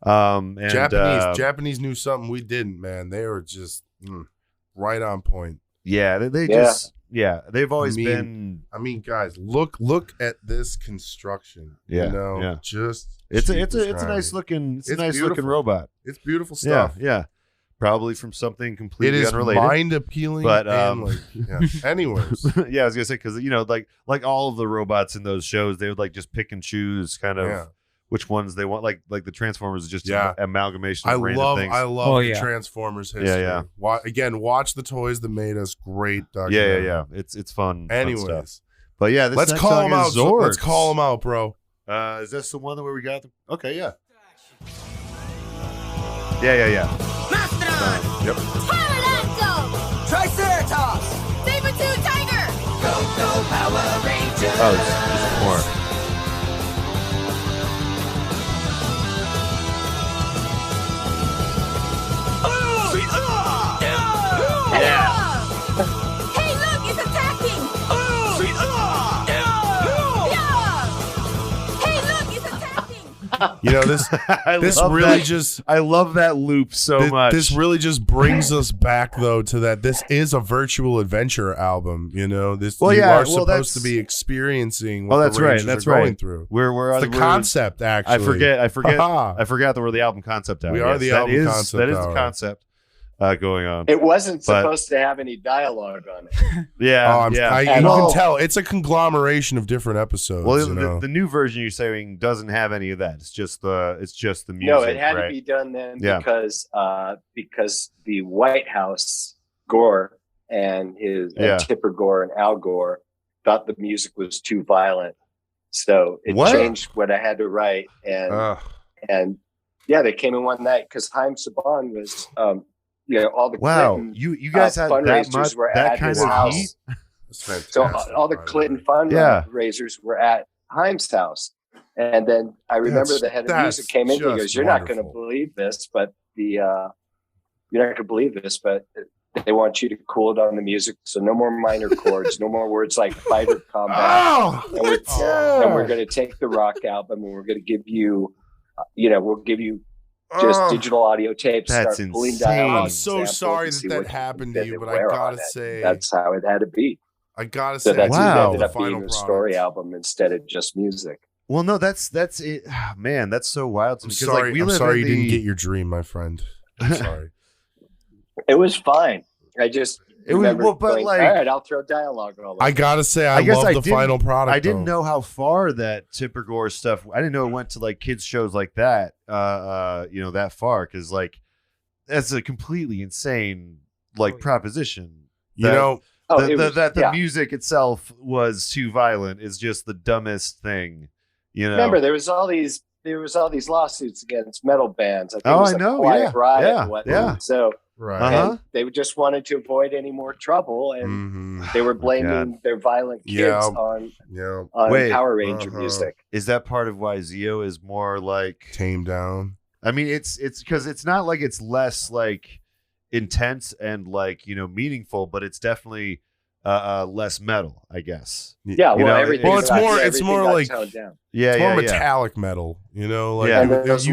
[SPEAKER 2] And
[SPEAKER 3] Japanese knew something we didn't. Man, they were just right on point.
[SPEAKER 2] Yeah, they've always been.
[SPEAKER 3] I mean, guys, look at this construction. Just
[SPEAKER 2] it's a nice looking looking robot.
[SPEAKER 3] It's beautiful stuff.
[SPEAKER 2] Yeah. Probably from something completely unrelated.
[SPEAKER 3] It is mind appealing, but anyways,
[SPEAKER 2] I was gonna say because like all of the robots in those shows, they would just pick and choose kind of. Which ones they want, like the Transformers is just an amalgamation of random things.
[SPEAKER 3] I love the Transformers history.
[SPEAKER 2] Yeah.
[SPEAKER 3] Watch the toys that made us great.
[SPEAKER 2] Yeah. It's fun.
[SPEAKER 3] Anyways,
[SPEAKER 2] fun stuff. But yeah,
[SPEAKER 3] let's call them out. Let's call them out, bro.
[SPEAKER 2] Is this the one where we got them? Okay, yeah. Yeah.
[SPEAKER 11] Mastodon.
[SPEAKER 3] Yep.
[SPEAKER 11] Pterodactyl.
[SPEAKER 10] Triceratops.
[SPEAKER 11] Saber-tooth tiger.
[SPEAKER 10] Go Power Rangers.
[SPEAKER 2] Oh, there's more.
[SPEAKER 11] Hey, look, it's attacking. Hey, look, it's attacking.
[SPEAKER 3] You know, this really just
[SPEAKER 2] I love that loop so much.
[SPEAKER 3] This really just brings us back though to that this is a virtual adventure album, you know. This you are supposed to be experiencing what the Rangers are going through.
[SPEAKER 2] We're
[SPEAKER 3] the concept actually.
[SPEAKER 2] I forgot that we're the album concept hour.
[SPEAKER 3] We are the album concept hour.
[SPEAKER 2] That is the concept going on.
[SPEAKER 5] It wasn't supposed to have any dialogue on it.
[SPEAKER 2] Yeah,
[SPEAKER 3] you can tell it's a conglomeration of different episodes.
[SPEAKER 2] Well, the new version you're saying doesn't have any of that. It's just the music.
[SPEAKER 5] No, it had to be done then because the White House, Gore and Tipper Gore and Al Gore thought the music was too violent, so it changed what I had to write. And they came in one night because Haim Saban was. All the Clinton,
[SPEAKER 2] you guys had
[SPEAKER 5] fundraisers were at his house. So all the Clinton fundraisers were at Haim's house, and then I remember the head of music came in. He goes, "You're not going to believe this, but you're not going to believe this, but they want you to cool it on the music. So no more minor chords, no more words like fighter combat. And we're going to take the rock album, and we're going to give you, we'll give you." Just digital audio tapes.
[SPEAKER 2] That's
[SPEAKER 5] start pulling down.
[SPEAKER 3] I'm so sorry that happened to you, but I gotta say
[SPEAKER 5] that's how it had to be.
[SPEAKER 3] I gotta say,
[SPEAKER 5] that's ended up being a story album instead of just music.
[SPEAKER 2] Well, no, that's it. Oh, man, that's so wild to me.
[SPEAKER 3] I'm sorry you didn't get your dream, my friend. I'm sorry.
[SPEAKER 5] It was fine. I just remember
[SPEAKER 2] but
[SPEAKER 5] going,
[SPEAKER 2] like,
[SPEAKER 5] all right, I'll throw dialogue and all that.
[SPEAKER 3] I gotta say, I love the final product.
[SPEAKER 2] I didn't know how far that Tipper Gore stuff. I didn't know it went to like kids shows like that. That far, because like that's a completely insane proposition. The music itself was too violent is just the dumbest thing.
[SPEAKER 5] Remember, there was all these lawsuits against metal bands. I know. Quiet Riot and whatnot. So.
[SPEAKER 3] Right.
[SPEAKER 5] And they just wanted to avoid any more trouble, and they were blaming their violent kids on Power Ranger music.
[SPEAKER 2] Is that part of why Zeo is more like
[SPEAKER 3] tamed down?
[SPEAKER 2] I mean, it's because it's not like it's less like intense and meaningful, but it's definitely less metal, I guess.
[SPEAKER 5] Yeah,
[SPEAKER 3] it's more like
[SPEAKER 5] down.
[SPEAKER 3] It's more metallic metal. You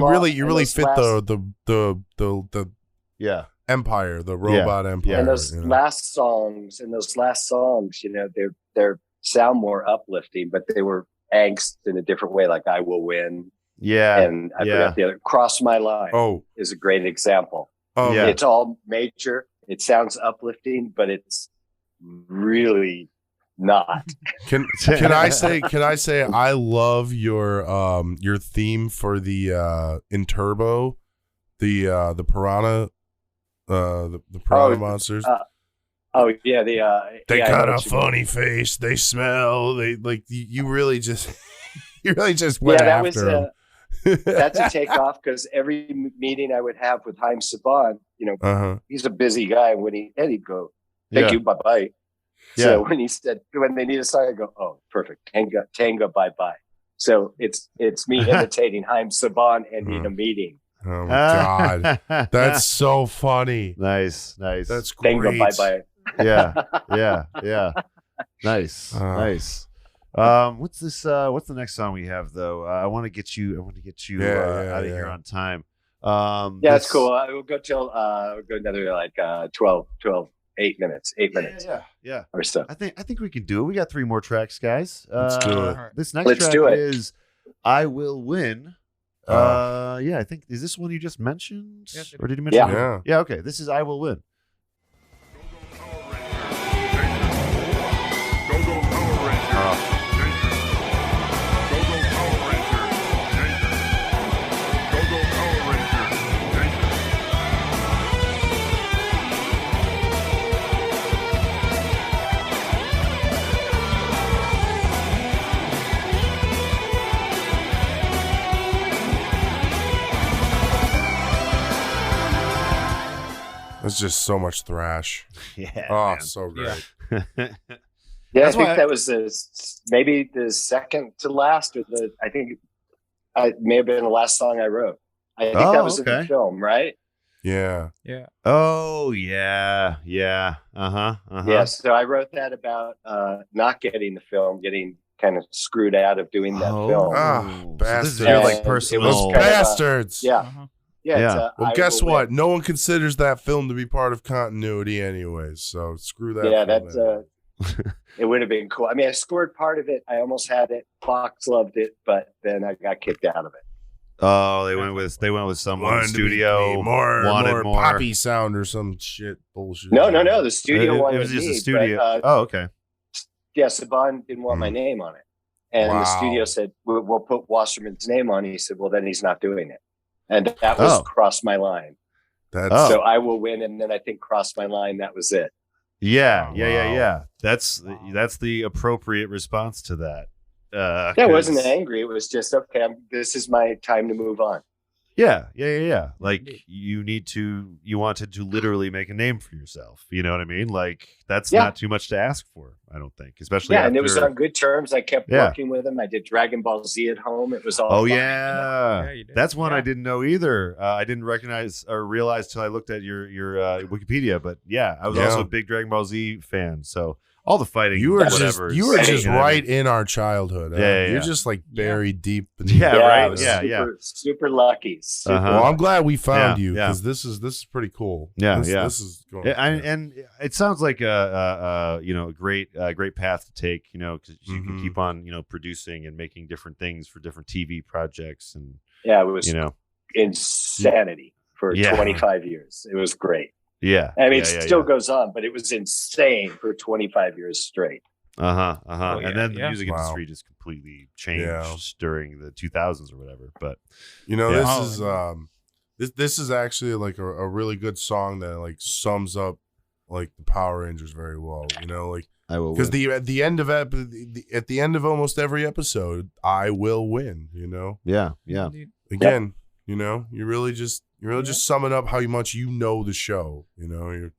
[SPEAKER 3] really fit the Empire, the robot empire,
[SPEAKER 5] and those last songs, they sound more uplifting, but they were angst in a different way. Like "I Will Win," and I forgot the other. "Cross My Line" is a great example. It's all major. It sounds uplifting, but it's really not.
[SPEAKER 3] Can I say I love your theme for the in Turbo, the piranha. The piranha monsters. They got a funny face. They smell. They you really just went after them.
[SPEAKER 5] That's a takeoff because every meeting I would have with Haim Saban, he's a busy guy. And when he'd go, "Thank you, bye bye." So when they need a song, I go, "Oh, perfect, tango, bye bye." So it's me imitating Haim Saban ending a meeting.
[SPEAKER 3] Oh my god, that's so funny.
[SPEAKER 2] Nice.
[SPEAKER 3] That's great.
[SPEAKER 5] Tango, bye bye.
[SPEAKER 2] Yeah. Nice. What's this? What's the next song we have though? I want to get you out of here on time.
[SPEAKER 5] That's cool. We'll go till another 8 minutes.
[SPEAKER 2] Yeah.
[SPEAKER 5] Or so.
[SPEAKER 2] I think we can do it. We got 3 more tracks, guys.
[SPEAKER 3] Let's do it.
[SPEAKER 2] This next track is "I Will Win." I think is this one you just mentioned, or did you mention? Yeah. Okay, this is "I Will Win."
[SPEAKER 3] It's just so much thrash.
[SPEAKER 2] Yeah.
[SPEAKER 3] Oh, so great.
[SPEAKER 5] I think that was maybe the second to last, I think it may have been the last song I wrote. I think that was in the film, right?
[SPEAKER 3] Yeah.
[SPEAKER 2] Oh, yeah. Yeah.
[SPEAKER 5] Yeah. So I wrote that about not getting the film, getting kind of screwed out of doing that film.
[SPEAKER 3] bastards.
[SPEAKER 2] So this is your like personal
[SPEAKER 3] those bastards.
[SPEAKER 5] Yeah.
[SPEAKER 2] Yeah.
[SPEAKER 3] Well, guess what? No one considers that film to be part of continuity, anyways. So screw that.
[SPEAKER 5] Yeah, that's it would have been cool. I mean, I scored part of it. I almost had it. Fox loved it, but then I got kicked out of it.
[SPEAKER 2] Oh, they went with someone in the studio.
[SPEAKER 3] Wanted more poppy sound or some shit bullshit.
[SPEAKER 5] No. The studio wanted
[SPEAKER 2] it was just
[SPEAKER 5] me,
[SPEAKER 2] a studio.
[SPEAKER 5] But,
[SPEAKER 2] okay.
[SPEAKER 5] Yeah, Saban didn't want my name on it, and the studio said we'll put Wasserman's name on it. He said, well, then he's not doing it, and that was crossed my line. So I will win, and then I think crossed my line. That was it.
[SPEAKER 2] Yeah. That's the appropriate response to that.
[SPEAKER 5] I wasn't angry. It was just okay. This is my time to move on.
[SPEAKER 2] Yeah. Like you wanted to literally make a name for yourself. You know what I mean? Like that's not too much to ask for. I don't think, especially
[SPEAKER 5] and it was on good terms. I kept working with him. I did Dragonball Z at home. It was all.
[SPEAKER 2] That's one I didn't know either. I didn't recognize or realize till I looked at your Wikipedia. But I was also a big Dragon Ball Z fan. So. All the fighting, you were
[SPEAKER 3] just right in our childhood. You're just like buried deep.
[SPEAKER 5] Super lucky.
[SPEAKER 3] Well, I'm glad we found you because this is pretty cool. This is going.
[SPEAKER 2] And it sounds like a great path to take. You know, because you can keep on producing and making different things for different TV projects and
[SPEAKER 5] it was insanity for 25 years. It was great.
[SPEAKER 2] Yeah.
[SPEAKER 5] I mean, it still goes on, but it was insane for 25 years straight.
[SPEAKER 2] And then the music industry just completely changed during the 2000s or whatever. But
[SPEAKER 3] this is actually like a really good song that like sums up like the Power Rangers very well. You know, like because at the end of almost every episode, I will win. You know.
[SPEAKER 2] Yeah.
[SPEAKER 3] Again, you're really just summing up how much you know the show. You know,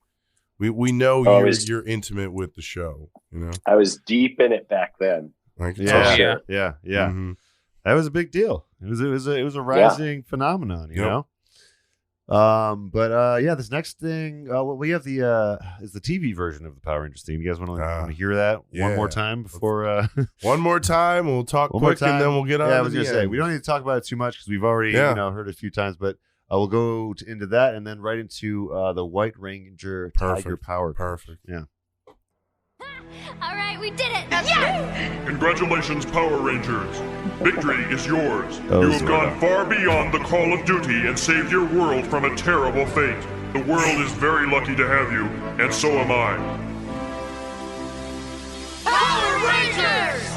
[SPEAKER 3] we know you're intimate with the show. You know,
[SPEAKER 5] I was deep in it back then.
[SPEAKER 2] Yeah. Mm-hmm. That was a big deal. It was a rising phenomenon. You know. This next thing, we have is the TV version of the Power Rangers theme. You guys want to hear that one more time before?
[SPEAKER 3] One more time, we'll talk quick, and then we'll get on.
[SPEAKER 2] Yeah, I was gonna say we don't need to talk about it too much because we've already heard it a few times, but we'll go into that and then right into the White Ranger Tiger Power.
[SPEAKER 3] Perfect.
[SPEAKER 2] Yeah.
[SPEAKER 11] All right, we did it!
[SPEAKER 1] Congratulations, Power Rangers. Victory is yours.
[SPEAKER 2] You
[SPEAKER 1] have gone far beyond the call of duty and saved your world from a terrible fate. The world is very lucky to have you, and so am I.
[SPEAKER 11] Power Rangers!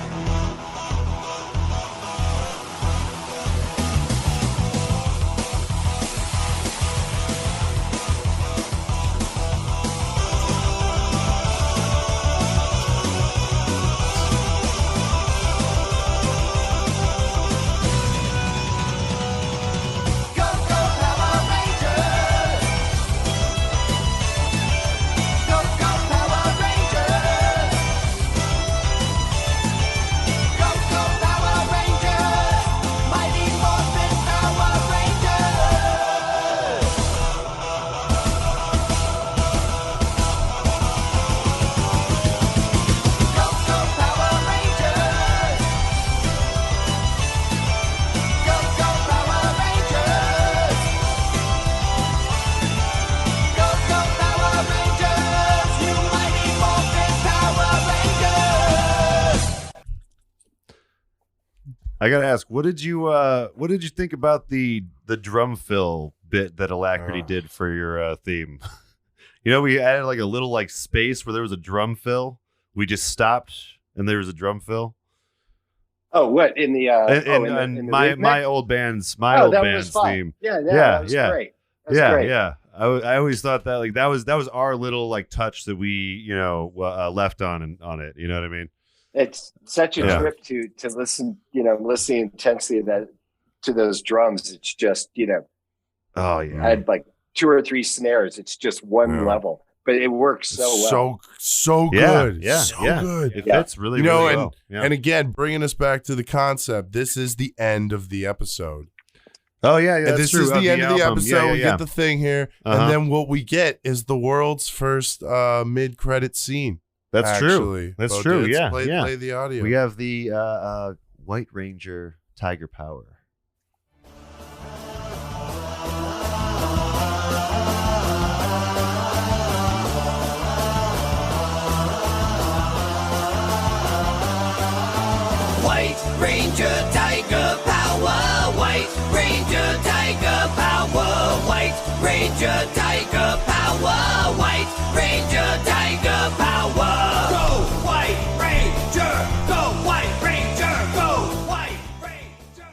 [SPEAKER 2] I gotta ask, what did you think about the drum fill bit that Alacrity did for your theme? We added like a little like space where there was a drum fill. We just stopped and there was a drum fill.
[SPEAKER 5] Oh, what in the
[SPEAKER 2] my old band's theme?
[SPEAKER 5] That was great.
[SPEAKER 2] Yeah. I always thought that like that was our little like touch that we left on it. You know what I mean?
[SPEAKER 5] It's such a trip to listen, listening intensely to those drums. It's just,
[SPEAKER 2] Oh yeah.
[SPEAKER 5] I had like 2 or 3 snares. It's just one level, but it works so well.
[SPEAKER 3] So good.
[SPEAKER 2] Yeah.
[SPEAKER 3] So good.
[SPEAKER 2] It fits really, really well.
[SPEAKER 3] And again, bringing us back to the concept, this is the end of the episode.
[SPEAKER 2] Oh yeah, that's
[SPEAKER 3] this
[SPEAKER 2] true.
[SPEAKER 3] is the end of the episode. We
[SPEAKER 2] Yeah.
[SPEAKER 3] get the thing here, and then what we get is the world's first mid-credit scene.
[SPEAKER 2] That's
[SPEAKER 3] actually.
[SPEAKER 2] true. That's
[SPEAKER 3] So
[SPEAKER 2] true.
[SPEAKER 3] let's
[SPEAKER 2] Yeah,
[SPEAKER 3] play the audio.
[SPEAKER 2] We have the White Ranger Tiger Power.
[SPEAKER 6] White Ranger Tiger Power, White Ranger Tiger Power, White Ranger Tiger Power, White Ranger Tiger Power. Go White Ranger, go White Ranger, go White Ranger.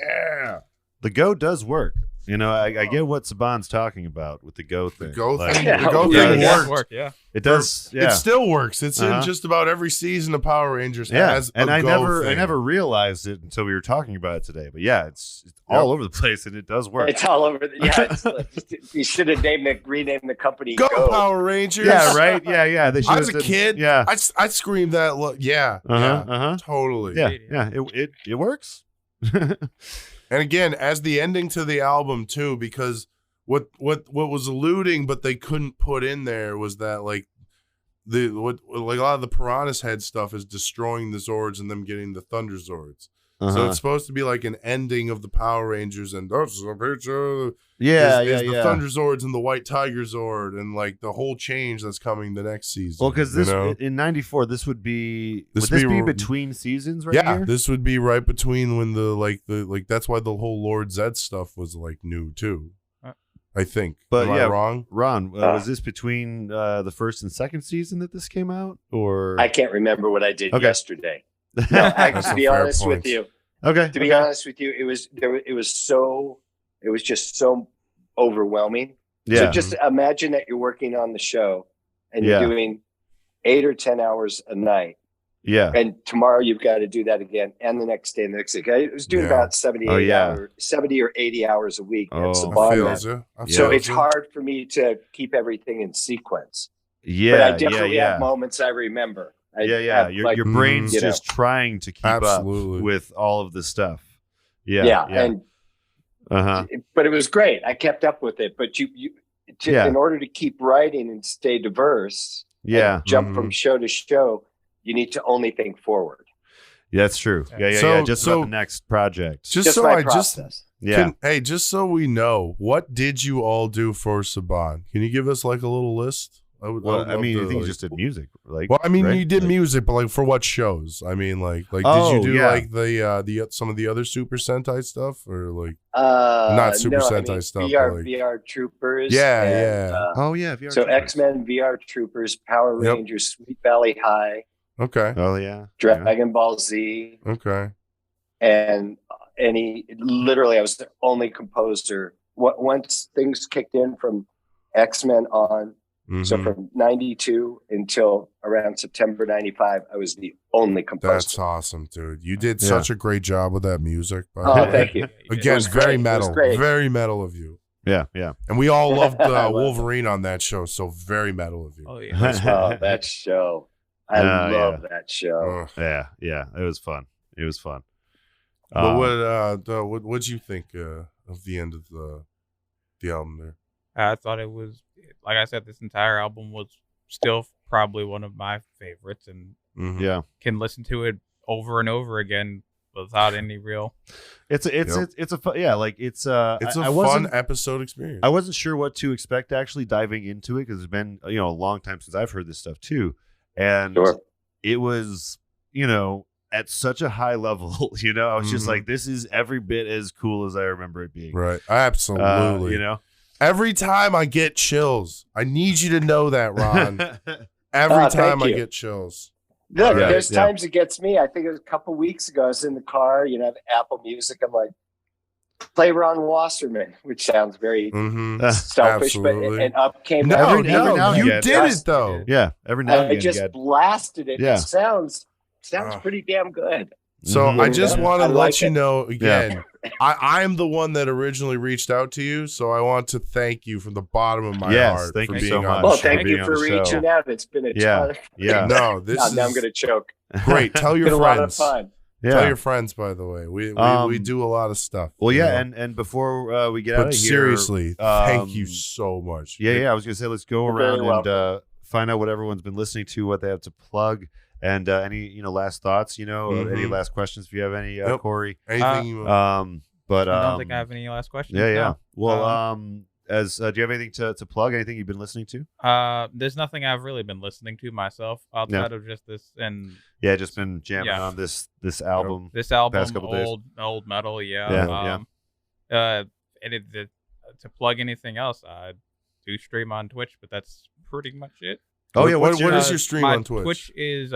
[SPEAKER 3] Yeah.
[SPEAKER 2] The go does work. You know, I get what Saban's talking about with the go thing.
[SPEAKER 3] The go
[SPEAKER 2] Like,
[SPEAKER 3] thing, the go thing worked.
[SPEAKER 4] Yeah.
[SPEAKER 2] It does. Yeah.
[SPEAKER 3] It still works. It's in just about every season of Power Rangers.
[SPEAKER 2] Yeah,
[SPEAKER 3] Has
[SPEAKER 2] and
[SPEAKER 3] a
[SPEAKER 2] I
[SPEAKER 3] go thing.
[SPEAKER 2] never realized it until we were talking about it today. But yeah, it's all over the place, and it does work.
[SPEAKER 5] It's all over. It's like, you should have renamed the company
[SPEAKER 3] Go Power Rangers.
[SPEAKER 2] Yeah, right. Yeah. They
[SPEAKER 3] I was a kid.
[SPEAKER 2] Yeah,
[SPEAKER 3] I screamed that. Totally.
[SPEAKER 2] Yeah. It works.
[SPEAKER 3] And again, as the ending to the album too, because what was alluding, but they couldn't put in there was that like a lot of the Piranha's Head stuff is destroying the Zords and them getting the Thunder Zords. So it's supposed to be like an ending of the Power Rangers and that's the picture. The Thunder Zords and the White Tiger Zord and like the whole change that's coming the next season.
[SPEAKER 2] Well, because this in '94, this would be between seasons, right?
[SPEAKER 3] Yeah,
[SPEAKER 2] here?
[SPEAKER 3] this would be right between when the that's why the whole Lord Zedd stuff was like new too. I think.
[SPEAKER 2] But
[SPEAKER 3] Am I wrong?
[SPEAKER 2] Ron, was this between the first and second season that this came out, or
[SPEAKER 5] I can't remember what I did yesterday. No, to be honest with you.
[SPEAKER 2] Okay.
[SPEAKER 5] To be honest with you, it was just so overwhelming.
[SPEAKER 2] Yeah.
[SPEAKER 5] So just imagine that you're working on the show and you're doing 8 or 10 hours a night.
[SPEAKER 2] Yeah.
[SPEAKER 5] And tomorrow you've got to do that again, and the next day, and the next day. I was doing about 70 or 80 hours a week at Saban. So it's hard for me to keep everything in sequence.
[SPEAKER 2] Yeah.
[SPEAKER 5] But I definitely have moments I remember.
[SPEAKER 2] Your brain's just trying to keep up with all of this stuff.
[SPEAKER 5] And but it was great. I kept up with it. But in order to keep writing and stay diverse, jump from show to show, you need to only think forward.
[SPEAKER 2] Yeah, that's true. Yeah. Just about the next project.
[SPEAKER 3] Just so we know, what did you all do for Saban? Can you give us like a little list?
[SPEAKER 2] You think you just did music, like?
[SPEAKER 3] Well, I mean, you did music, but like for what shows? I mean, like did you do like the some of the other Super Sentai stuff, or like not Super Sentai stuff?
[SPEAKER 5] VR Troopers.
[SPEAKER 2] VR.
[SPEAKER 5] So X-Men, VR Troopers, Power Rangers, Sweet Valley High.
[SPEAKER 3] Okay.
[SPEAKER 2] Oh yeah.
[SPEAKER 5] Dragonball Z.
[SPEAKER 3] Okay.
[SPEAKER 5] And literally, I was the only composer. Once things kicked in from X-Men on. So from 92 until around September 95, I was the only composer.
[SPEAKER 3] That's awesome, dude. You did such a great job with that music.
[SPEAKER 5] Thank you.
[SPEAKER 3] Again, very metal. Very metal of you.
[SPEAKER 2] Yeah.
[SPEAKER 3] And we all loved Wolverine on that show, so very metal of you.
[SPEAKER 5] Oh, yeah. That show. I love that show.
[SPEAKER 2] Yeah. It was fun.
[SPEAKER 3] But what'd you think of the end of the album there?
[SPEAKER 4] I thought it was, like I said, this entire album was still probably one of my favorites, and can listen to it over and over again without any real.
[SPEAKER 2] It's a
[SPEAKER 3] fun episode experience.
[SPEAKER 2] I wasn't sure what to expect actually diving into it because it's been a long time since I've heard this stuff too, and it was at such a high level. I was just like, this is every bit as cool as I remember it being.
[SPEAKER 3] Right, absolutely. Every time I get chills, I need you to know that, Ron. Every time I get chills.
[SPEAKER 5] Look, there's times it gets me. I think it was a couple weeks ago. I was in the car, Apple Music. I'm like, play Ron Wasserman, which sounds very selfish,
[SPEAKER 3] absolutely.
[SPEAKER 5] but and up came.
[SPEAKER 3] No, you did it though.
[SPEAKER 2] Yeah, every now and again.
[SPEAKER 5] I just blasted it. It sounds pretty damn good.
[SPEAKER 3] So I just want to let you know again, I'm the one that originally reached out to you, so I want to thank you from the bottom of my heart
[SPEAKER 2] thank
[SPEAKER 3] for
[SPEAKER 2] you
[SPEAKER 3] being
[SPEAKER 2] so
[SPEAKER 3] on
[SPEAKER 2] much.
[SPEAKER 3] the
[SPEAKER 5] Well,
[SPEAKER 3] show.
[SPEAKER 5] thank you for reaching out. It's been a ton.
[SPEAKER 2] Yeah.
[SPEAKER 3] No,
[SPEAKER 5] now I'm going to choke.
[SPEAKER 3] Great. Tell your
[SPEAKER 5] it's been
[SPEAKER 3] friends.
[SPEAKER 5] A lot of fun.
[SPEAKER 3] Tell your friends, by the way. We do a lot of stuff.
[SPEAKER 2] Well, and before we get out of here,
[SPEAKER 3] seriously, thank you so much.
[SPEAKER 2] I was going to say, let's go around and find out what everyone's been listening to, what they have to plug. And any last thoughts? Any last questions? If you have any, Corey.
[SPEAKER 3] Anything?
[SPEAKER 2] But
[SPEAKER 4] I don't think I have any last questions.
[SPEAKER 2] Yeah.
[SPEAKER 4] No.
[SPEAKER 2] Well, do you have anything to plug? Anything you've been listening to?
[SPEAKER 4] There's nothing I've really been listening to myself outside of just this and
[SPEAKER 2] just been jamming on this album.
[SPEAKER 4] This album,
[SPEAKER 2] past couple days.
[SPEAKER 4] old metal,
[SPEAKER 2] And
[SPEAKER 4] to plug anything else, I do stream on Twitch, but that's pretty much it.
[SPEAKER 3] Oh yeah, what is your stream on Twitch?
[SPEAKER 4] Twitch is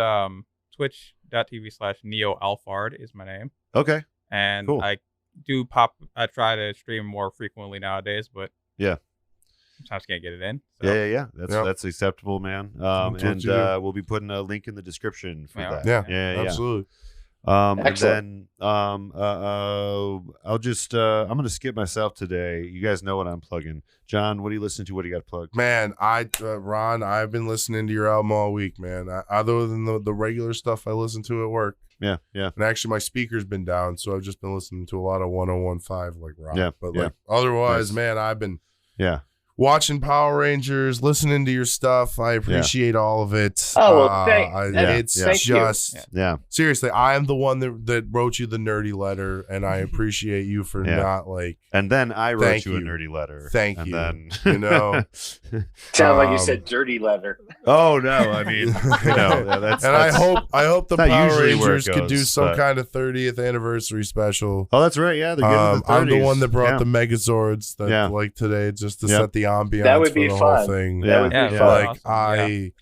[SPEAKER 4] twitch.tv/NeoAlphard is my name.
[SPEAKER 2] Okay,
[SPEAKER 4] and
[SPEAKER 2] cool.
[SPEAKER 4] I try to stream more frequently nowadays, but sometimes can't get it in. So.
[SPEAKER 2] Yeah. That's acceptable, man. And we'll be putting a link in the description for that.
[SPEAKER 3] Yeah, absolutely.
[SPEAKER 2] And then I'm gonna skip myself today. You guys know what I'm plugging. John, what are you listening to? What do you got plugged?
[SPEAKER 3] Man, Ron, I've been listening to your album all week, man. Other than the regular stuff I listen to at work.
[SPEAKER 2] Yeah.
[SPEAKER 3] And actually, my speaker's been down, so I've just been listening to a lot of 101.5 like rock.
[SPEAKER 2] Yeah.
[SPEAKER 3] But like otherwise, man, I've been watching Power Rangers, listening to your stuff. I appreciate all of it.
[SPEAKER 5] Oh, well, thank
[SPEAKER 3] seriously, I am the one that wrote you the nerdy letter, and I appreciate you for not like.
[SPEAKER 2] And then I wrote you a nerdy letter.
[SPEAKER 3] Thank you.
[SPEAKER 2] Then
[SPEAKER 5] sound like you said dirty letter.
[SPEAKER 2] Oh no, I mean that's.
[SPEAKER 3] And I hope the Power Rangers could do some
[SPEAKER 2] but...
[SPEAKER 3] kind of 30th anniversary special.
[SPEAKER 2] Oh, that's right. Yeah, they're good in the 30s.
[SPEAKER 3] I'm the one that brought the Megazords like today just to set the ambiance.
[SPEAKER 5] That would be
[SPEAKER 3] for the
[SPEAKER 5] fun.
[SPEAKER 3] whole thing.
[SPEAKER 5] That would be fun.
[SPEAKER 3] Like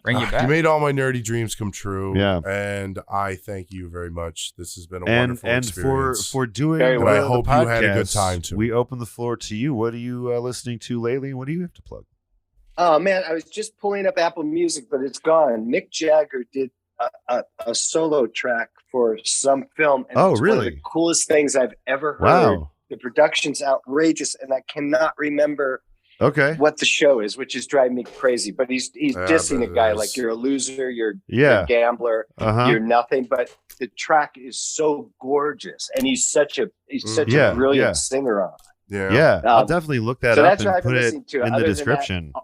[SPEAKER 4] bring you back.
[SPEAKER 3] You made all my nerdy dreams come true.
[SPEAKER 2] Yeah,
[SPEAKER 3] and I thank you very much. This has been a wonderful experience.
[SPEAKER 2] And for doing
[SPEAKER 3] and I hope
[SPEAKER 2] podcast,
[SPEAKER 3] you had a good time too.
[SPEAKER 2] We open the floor to you. What are you listening to lately? What do you have to plug?
[SPEAKER 5] Oh man, I was just pulling up Apple Music, but it's gone. Mick Jagger did a solo track for some film. And it's
[SPEAKER 2] really?
[SPEAKER 5] One of the coolest things I've ever heard.
[SPEAKER 2] Wow.
[SPEAKER 5] The production's outrageous, and I cannot remember what the show is, which is driving me crazy. But he's dissing a guy like you're a loser, you're a gambler, you're nothing. But the track is so gorgeous, and he's such a brilliant singer on it.
[SPEAKER 2] Yeah. I'll definitely look that up and put it in the description.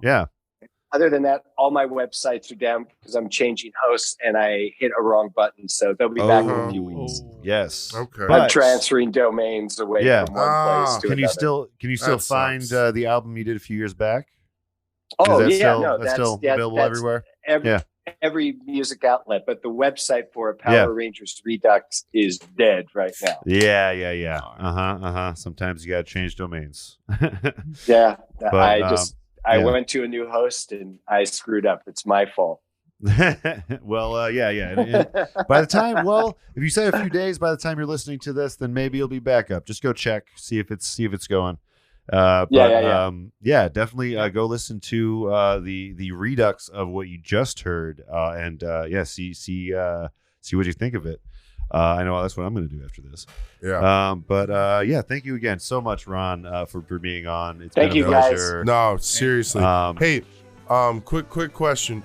[SPEAKER 5] Other than that, all my websites are down because I'm changing hosts and I hit a wrong button. So they'll be back in a few weeks.
[SPEAKER 2] Yes.
[SPEAKER 3] Okay.
[SPEAKER 5] I'm transferring domains away from one place to another.
[SPEAKER 2] Can you still find the album you did a few years back?
[SPEAKER 5] That's
[SPEAKER 2] still available everywhere?
[SPEAKER 5] Every music outlet, but the website for Power Rangers Redux is dead right now.
[SPEAKER 2] Yeah. Sometimes you got to change domains.
[SPEAKER 5] I went to a new host and I screwed up. It's my fault.
[SPEAKER 2] Well, by the time, if you say a few days, by the time you're listening to this, then maybe you'll be back up. Just go check, see if it's going. Definitely go listen to the redux of what you just heard, and see what you think of it. I know that's what I'm going to do after this. Thank you again so much, Ron, for being on. It's been a pleasure.
[SPEAKER 3] Guys. No, seriously. Hey, quick question.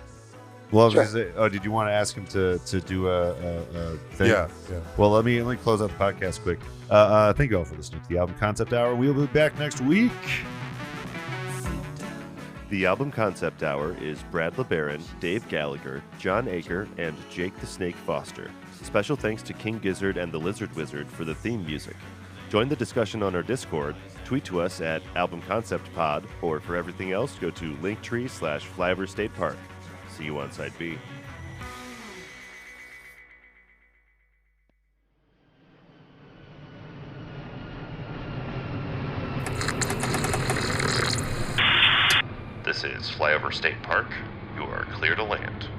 [SPEAKER 2] Well, did you want to ask him to do a thing?
[SPEAKER 3] Yeah.
[SPEAKER 2] Well, let me close out the podcast quick. Thank you all for listening to the Album Concept Hour. We'll be back next week.
[SPEAKER 12] The Album Concept Hour is Brad LeBaron, Dave Gallagher, John Aker, and Jake the Snake Foster. Special thanks to King Gizzard and the Lizard Wizard for the theme music. Join the discussion on our Discord, tweet to us at Album Concept Pod, or for everything else, go to Linktree/Flyover State Park. See you on Side B. This is Flyover State Park. You are clear to land.